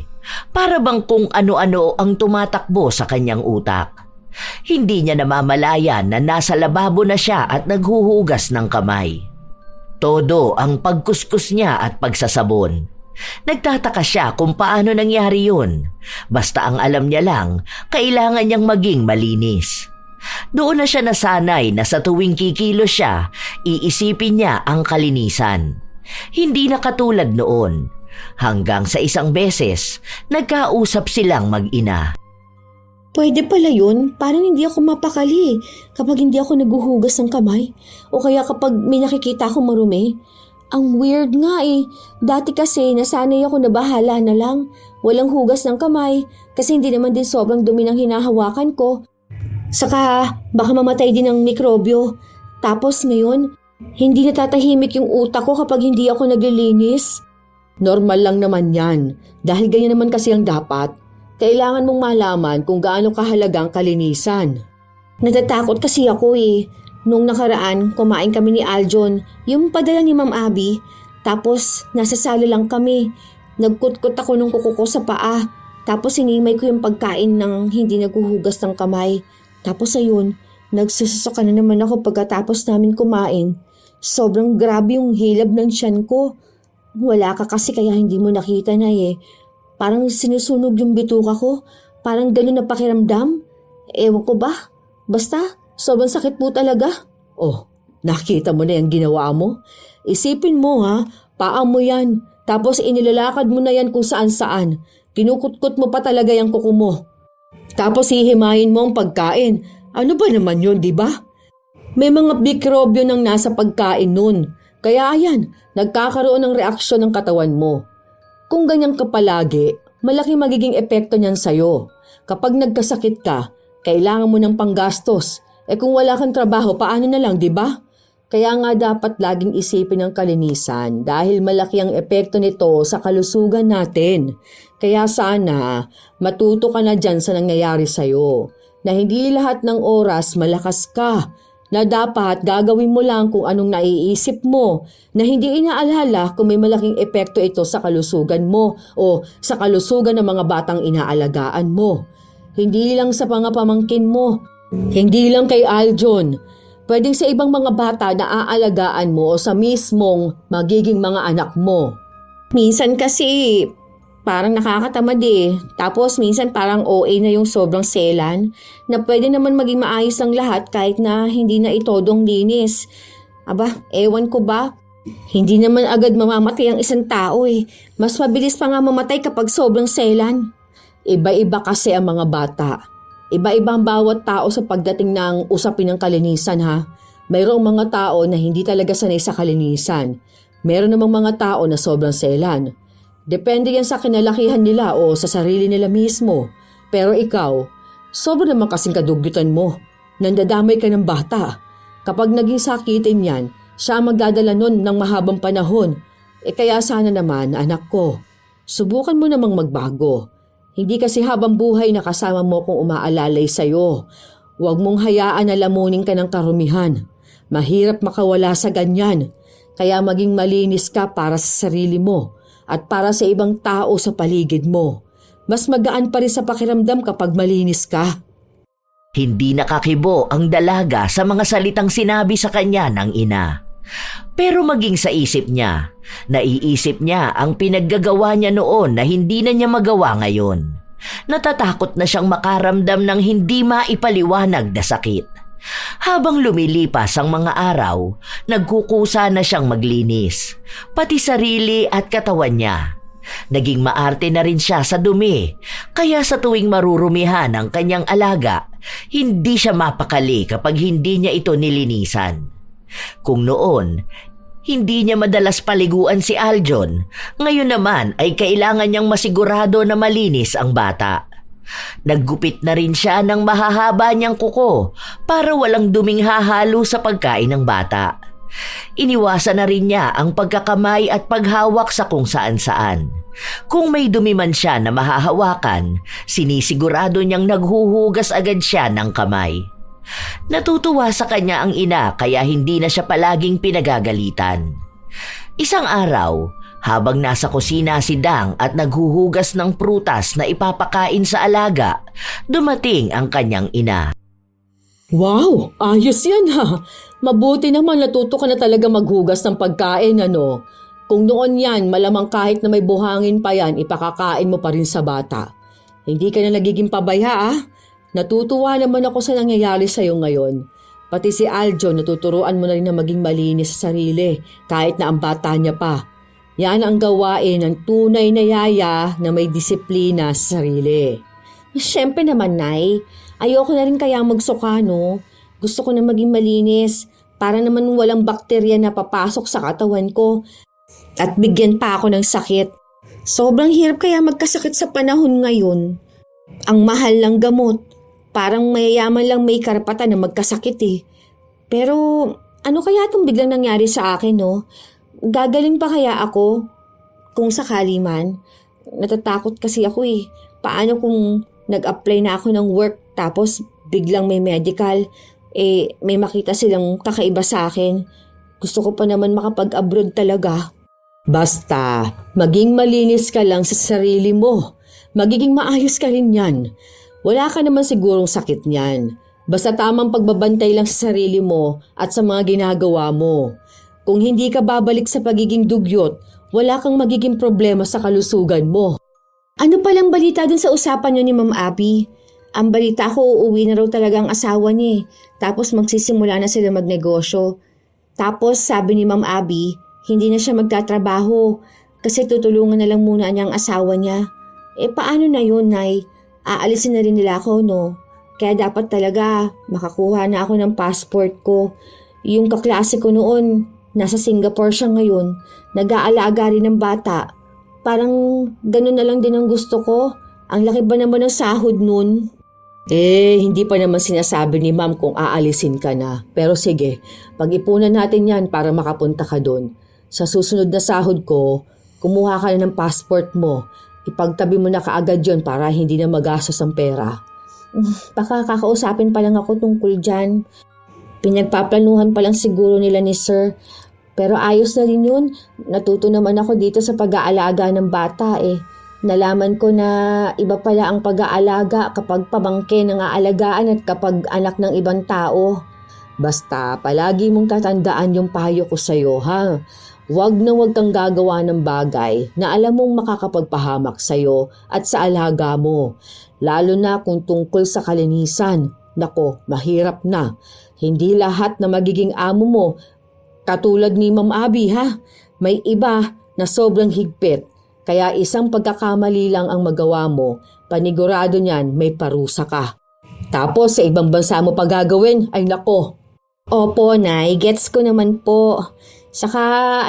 Para bang kung ano-ano ang tumatakbo sa kanyang utak. Hindi niya namamalayan na nasa lababo na siya at naghuhugas ng kamay. Todo ang pagkuskus niya at pagsasabon. Nagtataka siya kung paano nangyari yun. Basta ang alam niya lang, kailangan niyang maging malinis. Doon na siya nasanay na sa tuwing kikilos siya, iisipin niya ang kalinisan. Hindi na katulad noon. Hanggang sa isang beses, nagkausap silang mag-ina. Pwede pala yun. Parang hindi ako mapakali kapag hindi ako naguhugas ng kamay. O kaya kapag may nakikita akong marumi. Ang weird nga eh. Dati kasi nasanay ako na bahala na lang. Walang hugas ng kamay kasi hindi naman din sobrang dumi ng hinahawakan ko. Saka baka mamatay din ng mikrobyo. Tapos ngayon, hindi natatahimik yung utak ko kapag hindi ako naglilinis. Normal lang naman yan. Dahil ganyan naman kasi ang dapat. Kailangan mong malaman kung gaano kahalaga ang kalinisan. Natatakot kasi ako eh. Nung nakaraan, kumain kami ni Aljon, yung padala ni Ma'am Abby. Tapos nasa sala lang kami. Nagkutkot ako ng kuko ko sa paa. Tapos sinimay ko yung pagkain ng hindi naguhugas ng kamay. Tapos ayun, nagsusuka na naman ako pagkatapos namin kumain. Sobrang grabe yung hilab ng tiyan ko. Wala ka kasi kaya hindi mo nakita na eh. Parang sinusunog yung bituka ko. Parang ganun na pakiramdam. Ewan ko ba? Basta, sobrang sakit po talaga. Oh, nakita mo na yung ginawa mo? Isipin mo ha, paa mo yan. Tapos inilalakad mo na yan kung saan-saan. Kinukutkot mo pa talaga yung kuko mo. Tapos hihimayin mo ang pagkain. Ano ba naman yun, di ba? May mga mikrobyo nang nasa pagkain nun. Kaya ayan, nagkakaroon ng reaksyon ng katawan mo. Kung ganyan ka palagi, malaki magiging epekto niyan sa'yo. Kapag nagkasakit ka, kailangan mo ng panggastos. Kung wala kang trabaho, paano na lang, di ba? Kaya nga dapat laging isipin ang kalinisan dahil malaki ang epekto nito sa kalusugan natin. Kaya sana matuto ka na dyan sa nangyayari sa'yo, na hindi lahat ng oras malakas ka, na dapat gagawin mo lang kung anong naiisip mo, na hindi inaalala kung may malaking epekto ito sa kalusugan mo o sa kalusugan ng mga batang inaalagaan mo. Hindi lang sa mga pamangkin mo, hindi lang kay Aljon, pwedeng sa ibang mga bata na aalagaan mo o sa mismong magiging mga anak mo. Minsan kasi parang nakakatamad eh. Tapos minsan parang OA na yung sobrang selan na pwede naman maging maayos ang lahat kahit na hindi na itodong linis. Aba, ewan ko ba? Hindi naman agad mamamatay ang isang tao eh. Mas mabilis pa nga mamatay kapag sobrang selan. Iba-iba kasi ang mga bata. Iba-iba ang bawat tao sa pagdating ng usapin ng kalinisan ha. Mayroong mga tao na hindi talaga sanay sa kalinisan. Meron namang mga tao na sobrang selan. Depende yan sa kinalakihan nila o sa sarili nila mismo. Pero ikaw, sobrang naman kasing kadugyutan mo. Nandadamay ka ng bata. Kapag naging sakitin yan, siya ang magdadala nun ng mahabang panahon. Kaya sana naman, anak ko, subukan mo namang magbago. Hindi kasi habang buhay na kasama mo kung umaalalay sa'yo. Huwag mong hayaan na lamunin ka ng karumihan. Mahirap makawala sa ganyan. Kaya maging malinis ka para sa sarili mo at para sa ibang tao sa paligid mo. Mas magaan pa rin sa pakiramdam kapag malinis ka. Hindi nakakibo ang dalaga sa mga salitang sinabi sa kanya ng ina. Pero maging sa isip niya, naiisip niya ang pinaggagawa niya noon na hindi na niya magawa ngayon. Natatakot na siyang makaramdam ng hindi maipaliwanag na sakit. Habang lumilipas ang mga araw, nagkukusa na siyang maglinis, pati sarili at katawan niya. Naging maarte na rin siya sa dumi, kaya sa tuwing marurumihan ang kanyang alaga, hindi siya mapakali kapag hindi niya ito nilinisan. Kung noon, hindi niya madalas paliguan si Aljon, ngayon naman ay kailangan niyang masigurado na malinis ang bata. Naggupit na rin siya ng mahahaba niyang kuko para walang duming hahalo sa pagkain ng bata. Iniwasan na rin niya ang pagkakamay at paghawak sa kung saan-saan. Kung may dumi man siya na mahahawakan, sinisigurado niyang naghuhugas agad siya ng kamay. Natutuwa sa kanya ang ina kaya hindi na siya palaging pinagagalitan. Isang araw, habang nasa kusina si Dang at naghuhugas ng prutas na ipapakain sa alaga, dumating ang kanyang ina. Wow, ayos yan ha. Mabuti naman natuto ka na talaga maghugas ng pagkain ano. Kung noon yan, malamang kahit na may buhangin pa yan, ipakakain mo pa rin sa bata. Hindi ka na nagiging pabaya ah. Natutuwa naman ako sa nangyayari sa'yo ngayon. Pati si Aljo natuturuan mo na rin na maging malinis sa sarili kahit na ang bata niya pa. Yan ang gawain ng tunay na yaya na may disiplina sa sarili. Siyempre naman, Nay. Ayoko na rin kaya magsuka, no? Gusto ko na maging malinis para naman walang bakterya na papasok sa katawan ko at bigyan pa ako ng sakit. Sobrang hirap kaya magkasakit sa panahon ngayon. Ang mahal ng gamot. Parang mayayaman lang may karapatan na magkasakit eh. Pero ano kaya itong biglang nangyari sa akin, no? Gagaling pa kaya ako? Kung sakali man. Natatakot kasi ako eh. Paano kung nag-apply na ako ng work tapos biglang may medical, may makita silang kakaiba sa akin. Gusto ko pa naman makapag-abroad talaga. Basta, maging malinis ka lang sa sarili mo. Magiging maayos ka rin yan. Wala ka naman sigurong sakit niyan. Basta tamang pagbabantay lang sa sarili mo at sa mga ginagawa mo. Kung hindi ka babalik sa pagiging dugyot, wala kang magiging problema sa kalusugan mo. Ano palang balita dun sa usapan nyo ni Ma'am Abby? Ang balita ko, uuwi na raw talaga ang asawa niya eh. Tapos magsisimula na sila magnegosyo. Tapos sabi ni Ma'am Abby, hindi na siya magtatrabaho kasi tutulungan na lang muna niya ang asawa niya. Paano na yun, Nay? Aalisin na rin nila ako, no? Kaya dapat talaga makakuha na ako ng passport ko. Yung kaklase ko noon, nasa Singapore siya ngayon. Nag-aalaga rin ng bata. Parang ganun na lang din ang gusto ko. Ang laki ba naman ng sahod nun? Hindi pa naman sinasabi ni Ma'am kung aalisin ka na. Pero sige, pag-ipunan natin yan para makapunta ka doon. Sa susunod na sahod ko, kumuha ka na ng passport mo ipagtabi mo na kaagad yon para hindi na magastos ang pera. Baka kakausapin pa lang ako tungkol dyan. Pinagpaplanuhan pa lang siguro nila ni Sir. Pero ayos na rin yun. Natuto naman ako dito sa pag-aalaga ng bata eh. Nalaman ko na iba pala ang pag-aalaga kapag pamangkin ang aalagaan at kapag anak ng ibang tao. Basta palagi mong tatandaan yung payo ko sa'yo, ha? Huwag na huwag kang gagawa ng bagay na alam mong makakapagpahamak sa'yo at sa alaga mo. Lalo na kung tungkol sa kalinisan. Nako, mahirap na. Hindi lahat na magiging amo mo katulad ni Ma'am Abby, ha? May iba na sobrang higpit. Kaya isang pagkakamali lang ang magawa mo, panigurado niyan may parusa ka. Tapos sa ibang bansa mo pa gagawin, ay nako. Opo, Nay. Gets ko naman po. Saka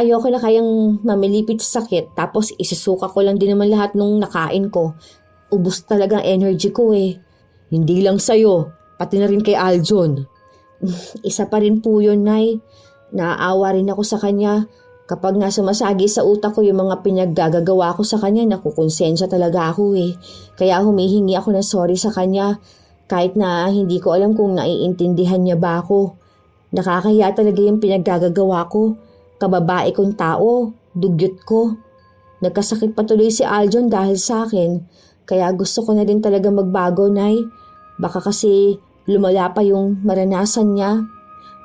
ayoko na kayang mamilipit sa sakit tapos isusuka ko lang din naman lahat nung nakain ko. Ubus talaga ang energy ko eh. Hindi lang sa'yo, pati na rin kay Aljon. Isa pa rin po yun, Nay. Naaawa rin ako sa kanya. Kapag nga sumasagi sa utak ko yung mga pinaggagawa ko sa kanya, nakukonsensya talaga ako eh. Kaya humihingi ako ng sorry sa kanya. Kahit na hindi ko alam kung naiintindihan niya ba ako. Nakakahiya talaga yung pinaggagawa ko. Kababae kong tao, dugyot ko. Nagkasakit pa tuloy si Aljon dahil sa akin. Kaya gusto ko na din talaga magbago, Nay. Baka kasi lumala pa yung maranasan niya.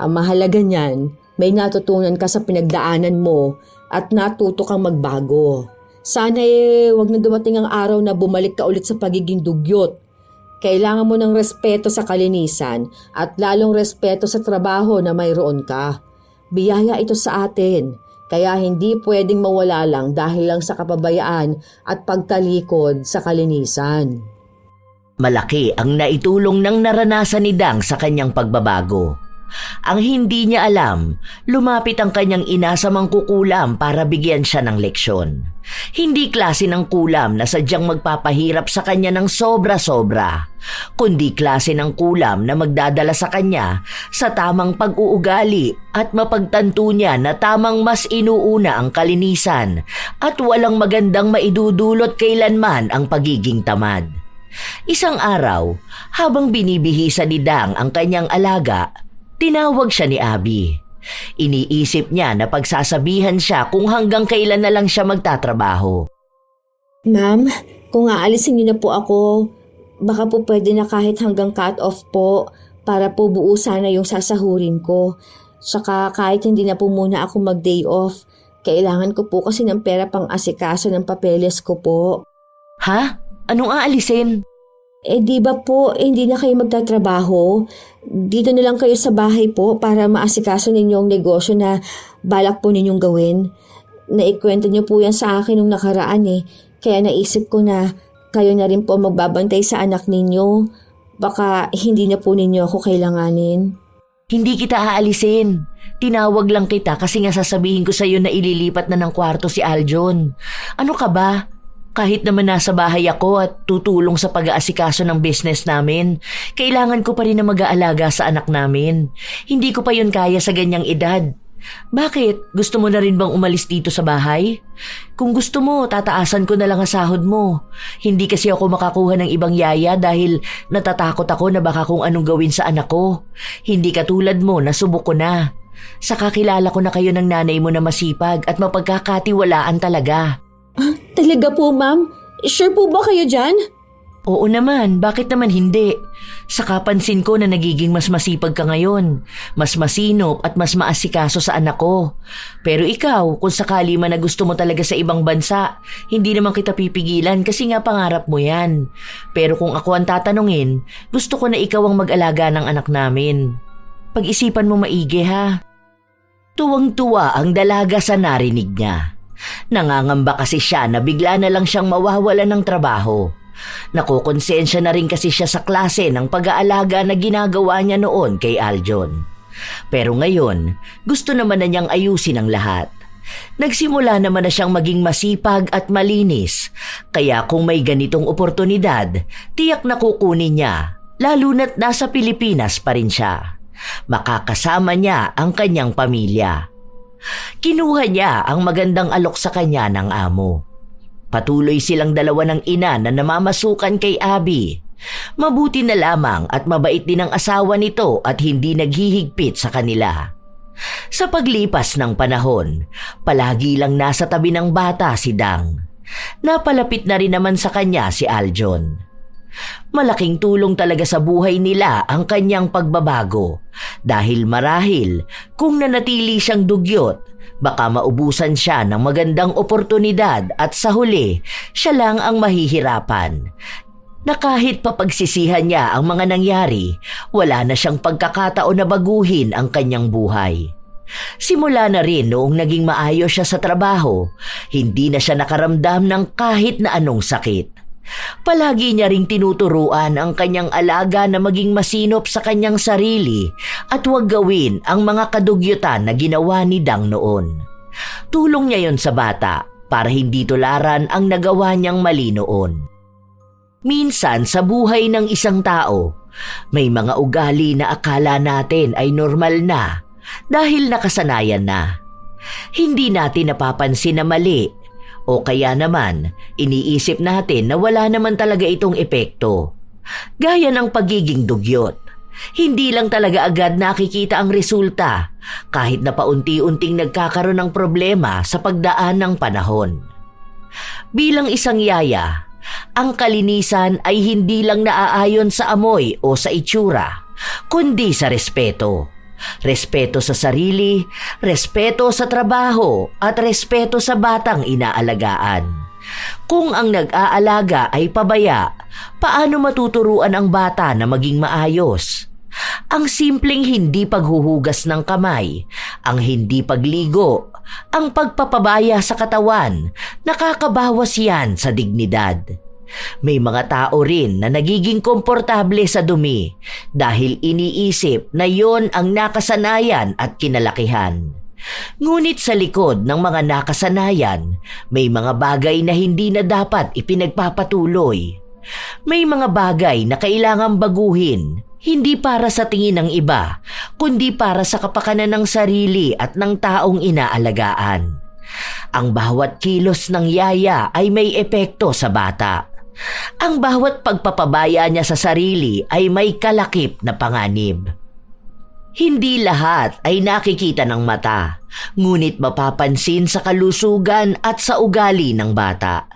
Ang mahalaga niyan, may natutunan ka sa pinagdaanan mo at natuto kang magbago. Sana wag na dumating ang araw na bumalik ka ulit sa pagiging dugyot. Kailangan mo ng respeto sa kalinisan at lalong respeto sa trabaho na mayroon ka. Biyaya ito sa atin, kaya hindi pwedeng mawala lang dahil lang sa kapabayaan at pagtalikod sa kalinisan. Malaki ang naitulong ng naranasan ni Dang sa kanyang pagbabago. Ang hindi niya alam, lumapit ang kanyang ina sa mangkukulam para bigyan siya ng leksyon. Hindi klase ng kulam na sadyang magpapahirap sa kanya ng sobra-sobra, kundi klase ng kulam na magdadala sa kanya sa tamang pag-uugali at mapagtanto niya na tamang mas inuuna ang kalinisan at walang magandang maidudulot kailanman ang pagiging tamad. Isang araw, habang binibihisa ni Dang ang kanyang alaga, tinawag siya ni Abby. Iniisip niya na pagsasabihan siya kung hanggang kailan na lang siya magtatrabaho. Ma'am, kung aalisin niyo na po ako, baka po pwede na kahit hanggang cut-off po para po buo sana yung sasahurin ko. Saka kahit hindi na po muna ako mag-day off, kailangan ko po kasi ng pera pang asikaso ng papeles ko po. Ha? Anong aalisin? Di ba po, hindi na kayo magtatrabaho? Dito na lang kayo sa bahay po para maasikaso ninyo ang negosyo na balak po ninyong gawin. Naikwento niyo po yan sa akin nung nakaraan eh. Kaya naisip ko na kayo na rin po magbabantay sa anak ninyo. Baka hindi na po ninyo ako kailanganin. Hindi kita aalisin. Tinawag lang kita kasi nga sasabihin ko sa iyo na ililipat na ng kwarto si Aljon. Ano ka ba? Kahit naman nasa bahay ako at tutulong sa pag-aasikaso ng business namin, kailangan ko pa rin na mag-aalaga sa anak namin. Hindi ko pa yun kaya sa ganyang edad. Bakit? Gusto mo na rin bang umalis dito sa bahay? Kung gusto mo, tataasan ko na lang ang sahod mo. Hindi kasi ako makakuha ng ibang yaya dahil natatakot ako na baka kung anong gawin sa anak ko. Hindi katulad mo, nasubok ko na. Saka kilala ko na kayo ng nanay mo na masipag at mapagkakatiwalaan talaga. Talaga po, ma'am? Sure po ba kayo dyan? Oo naman, bakit naman hindi? Saka pansin ko na nagiging mas masipag ka ngayon, mas masinop at mas maasikaso sa anak ko. Pero ikaw, kung sakali man na gusto mo talaga sa ibang bansa, hindi naman kita pipigilan kasi nga pangarap mo yan. Pero kung ako ang tatanungin, gusto ko na ikaw ang mag-alaga ng anak namin. Pag-isipan mo maigi ha. Tuwang-tuwa ang dalaga sa narinig niya. Nangangamba kasi siya na bigla na lang siyang mawawalan ng trabaho. Nakukonsensya na rin kasi siya sa klase ng pag-aalaga na ginagawa niya noon kay Aljon. Pero ngayon, gusto naman na niyang ayusin ang lahat. Nagsimula naman na siyang maging masipag at malinis, kaya kung may ganitong oportunidad, tiyak na kukunin niya, lalo na't nasa Pilipinas pa rin siya. Makakasama niya ang kanyang pamilya. Kinuha niya ang magandang alok sa kanya ng amo. Patuloy silang dalawa ng ina na namamasukan kay Abby. Mabuti na lamang at mabait din ang asawa nito at hindi naghihigpit sa kanila. Sa paglipas ng panahon, palagi lang nasa tabi ng bata si Dang. Napalapit na rin naman sa kanya si Aljon. Malaking tulong talaga sa buhay nila ang kanyang pagbabago dahil marahil kung nanatili siyang dugyot, baka maubusan siya ng magandang oportunidad at sa huli, siya lang ang mahihirapan. Na kahit papagsisihan niya ang mga nangyari, wala na siyang pagkakataon na baguhin ang kanyang buhay. Simula na rin noong naging maayos siya sa trabaho, hindi na siya nakaramdam ng kahit na anong sakit. Palagi niya ring tinuturuan ang kanyang alaga na maging masinop sa kanyang sarili at huwag gawin ang mga kadugyutan na ginawa ni Dang noon. Tulong niya yon sa bata para hindi tularan ang nagawa niyang mali noon. Minsan sa buhay ng isang tao, may mga ugali na akala natin ay normal na dahil nakasanayan na. Hindi natin napapansin na mali o kaya naman iniisip natin na wala naman talaga itong epekto. Gaya ng pagiging dugyot. Hindi lang talaga agad nakikita ang resulta kahit na paunti-unting nagkakaroon ng problema sa pagdaan ng panahon. Bilang isang yaya, ang kalinisan ay hindi lang naaayon sa amoy o sa itsura, kundi sa respeto. Respeto sa sarili, respeto sa trabaho, at respeto sa batang inaalagaan. Kung ang nag-aalaga ay pabaya, paano matuturuan ang bata na maging maayos? Ang simpleng hindi paghuhugas ng kamay, ang hindi pagligo, ang pagpapabaya sa katawan, nakakabawas yan sa dignidad. May mga tao rin na nagiging komportable sa dumi dahil iniisip na yon ang nakasanayan at kinalakihan. Ngunit sa likod ng mga nakasanayan, may mga bagay na hindi na dapat ipinagpapatuloy. May mga bagay na kailangang baguhin, hindi para sa tingin ng iba, kundi para sa kapakanan ng sarili at ng taong inaalagaan. Ang bawat kilos ng yaya ay may epekto sa bata. Ang bawat pagpapabaya niya sa sarili ay may kalakip na panganib. Hindi lahat ay nakikita ng mata, ngunit mapapansin sa kalusugan at sa ugali ng bata.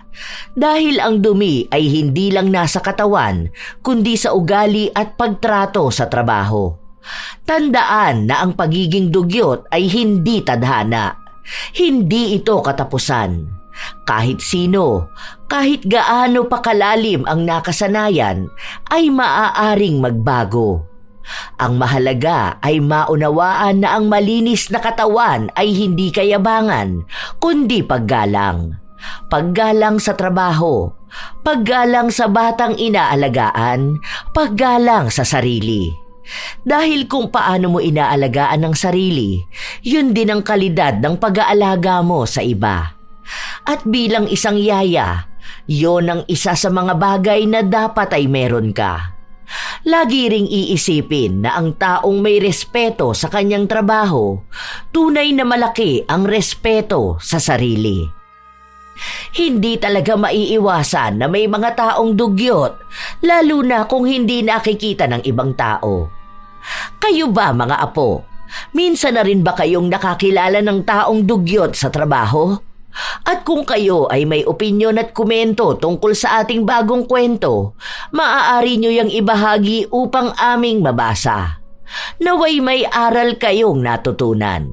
Dahil ang dumi ay hindi lang nasa katawan, kundi sa ugali at pagtrato sa trabaho. Tandaan na ang pagiging dugyot ay hindi tadhana. Hindi ito katapusan. Kahit sino, kahit gaano pa kalalim ang nakasanayan, ay maaaring magbago. Ang mahalaga ay maunawaan na ang malinis na katawan ay hindi kayabangan, kundi paggalang. Paggalang sa trabaho, paggalang sa batang inaalagaan, paggalang sa sarili. Dahil kung paano mo inaalagaan ang sarili, yun din ang kalidad ng pag-aalaga mo sa iba. At bilang isang yaya, yon ang isa sa mga bagay na dapat ay meron ka. Lagi ring iisipin na ang taong may respeto sa kanyang trabaho, tunay na malaki ang respeto sa sarili. Hindi talaga maiiwasan na may mga taong dugyot, lalo na kung hindi nakikita ng ibang tao. Kayo ba mga apo, minsan na rin ba kayong nakakilala ng taong dugyot sa trabaho? At kung kayo ay may opinyon at komento tungkol sa ating bagong kwento, maaari nyo yang ibahagi upang aming mabasa. Naway may aral kayong natutunan.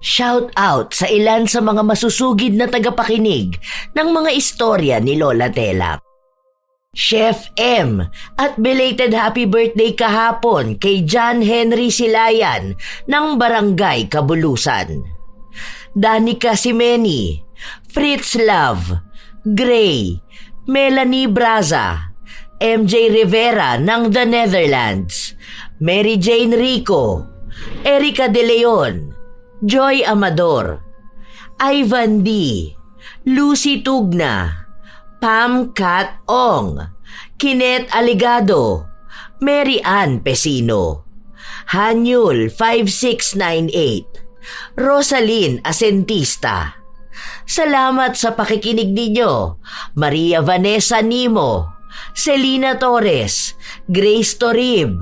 Shout out sa ilan sa mga masusugid na tagapakinig ng mga istorya ni Lola Telak. Chef M at belated happy birthday kahapon kay John Henry Silayan ng Barangay Kabulusan. Danica Simeni, Fritz Love, Gray, Melanie Braza, MJ Rivera ng The Netherlands, Mary Jane Rico, Erica De Leon, Joy Amador, Ivan D, Lucy Tugna, Pam Kat Ong, Kinet Aligado, Mary Ann Pesino, Hanyul 5698, Rosalyn Asentista, Salamat sa pakikinig ninyo, Maria Vanessa Nimo, Selina Torres, Grace Torib,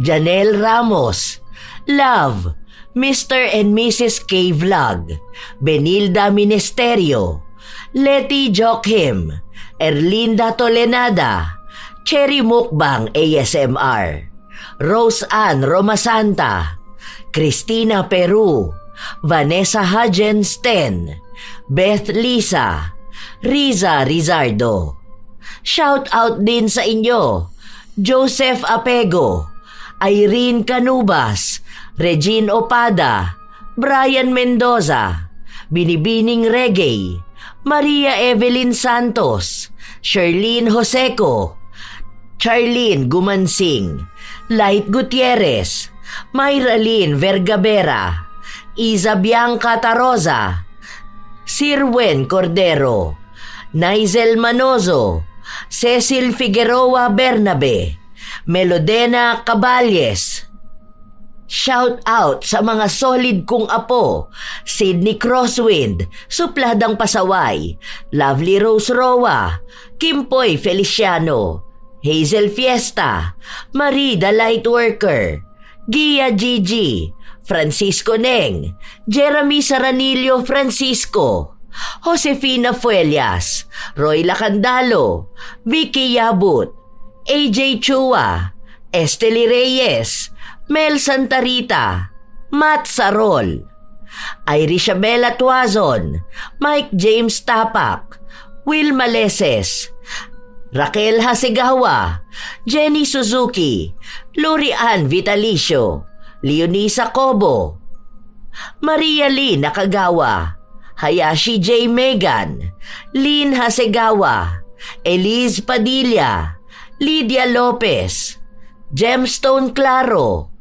Janelle Ramos, Love, Mr. and Mrs. K. Vlog, Benilda Ministerio, Letty Joachim, Erlinda Tolenada, Cherry Mukbang ASMR, Rose Ann Romasanta, Christina Peru, Vanessa Hagensten, Beth Lisa, Riza Rizardo. Shout out din sa inyo, Joseph Apego, Irene Canubas, Regine Opada, Brian Mendoza, Binibining Reggae, Maria Evelyn Santos, Sherlyn Joseco, Charlene Gumansing, Light Gutierrez, Myralyn Vergabera, Isa Bianca Taroza, Sirwen Cordero, Nigel Manozo, Cecil Figueroa Bernabe, Melodena Caballes. Shout out sa mga solid kong apo, Sydney Crosswind, Supladang Pasaway, Lovely Rose Roa, Kimpoy Feliciano, Hazel Fiesta, Marie the Lightworker, Gia Gigi, Francisco Neng, Jeremy Saranillo Francisco, Josefina Fuelias, Roy Lacandalo, Vicky Yabut, AJ Chua, Esteli Reyes, Mel Santarita, Matt Sarol, Irisha Bella Tuazon, Mike James Tapak, Will Maleses, Raquel Hasegawa, Jenny Suzuki, Lurian Vitalicio, Leonisa Cobo, Maria Lee Nakagawa, Hayashi J. Megan, Lynn Hasegawa, Elise Padilla, Lydia Lopez, Gemstone Claro,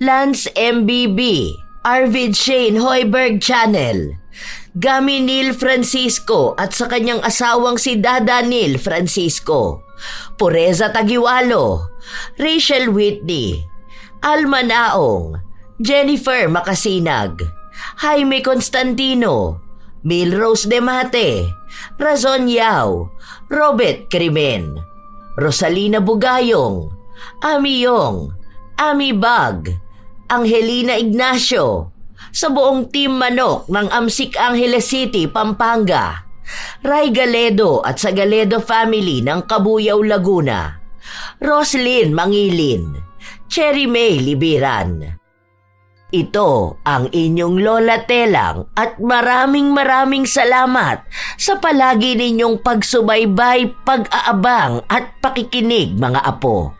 Lance MBB, Arvid Shane Hoiberg Channel, Gami Neil Francisco at sa kanyang asawang si Dada Neil Francisco, Pureza Tagiwalo, Rachel Whitney, Alma Naong, Jennifer Makasinag, Jaime Constantino, Milrose Demate, Razon Yao, Robert Crimen, Rosalina Bugayong, Ami Yong, Ami Bag, Angelina Ignacio, sa buong Team Manok ng Amsik Angeles City, Pampanga, Ray Galedo at sa Galedo family ng Kabuyaw, Laguna, Roslyn Mangilin, Cherry May Libiran. Ito ang inyong Lola Telang at maraming salamat sa palagi ninyong pagsubaybay, pag-aabang at pakikinig mga apo.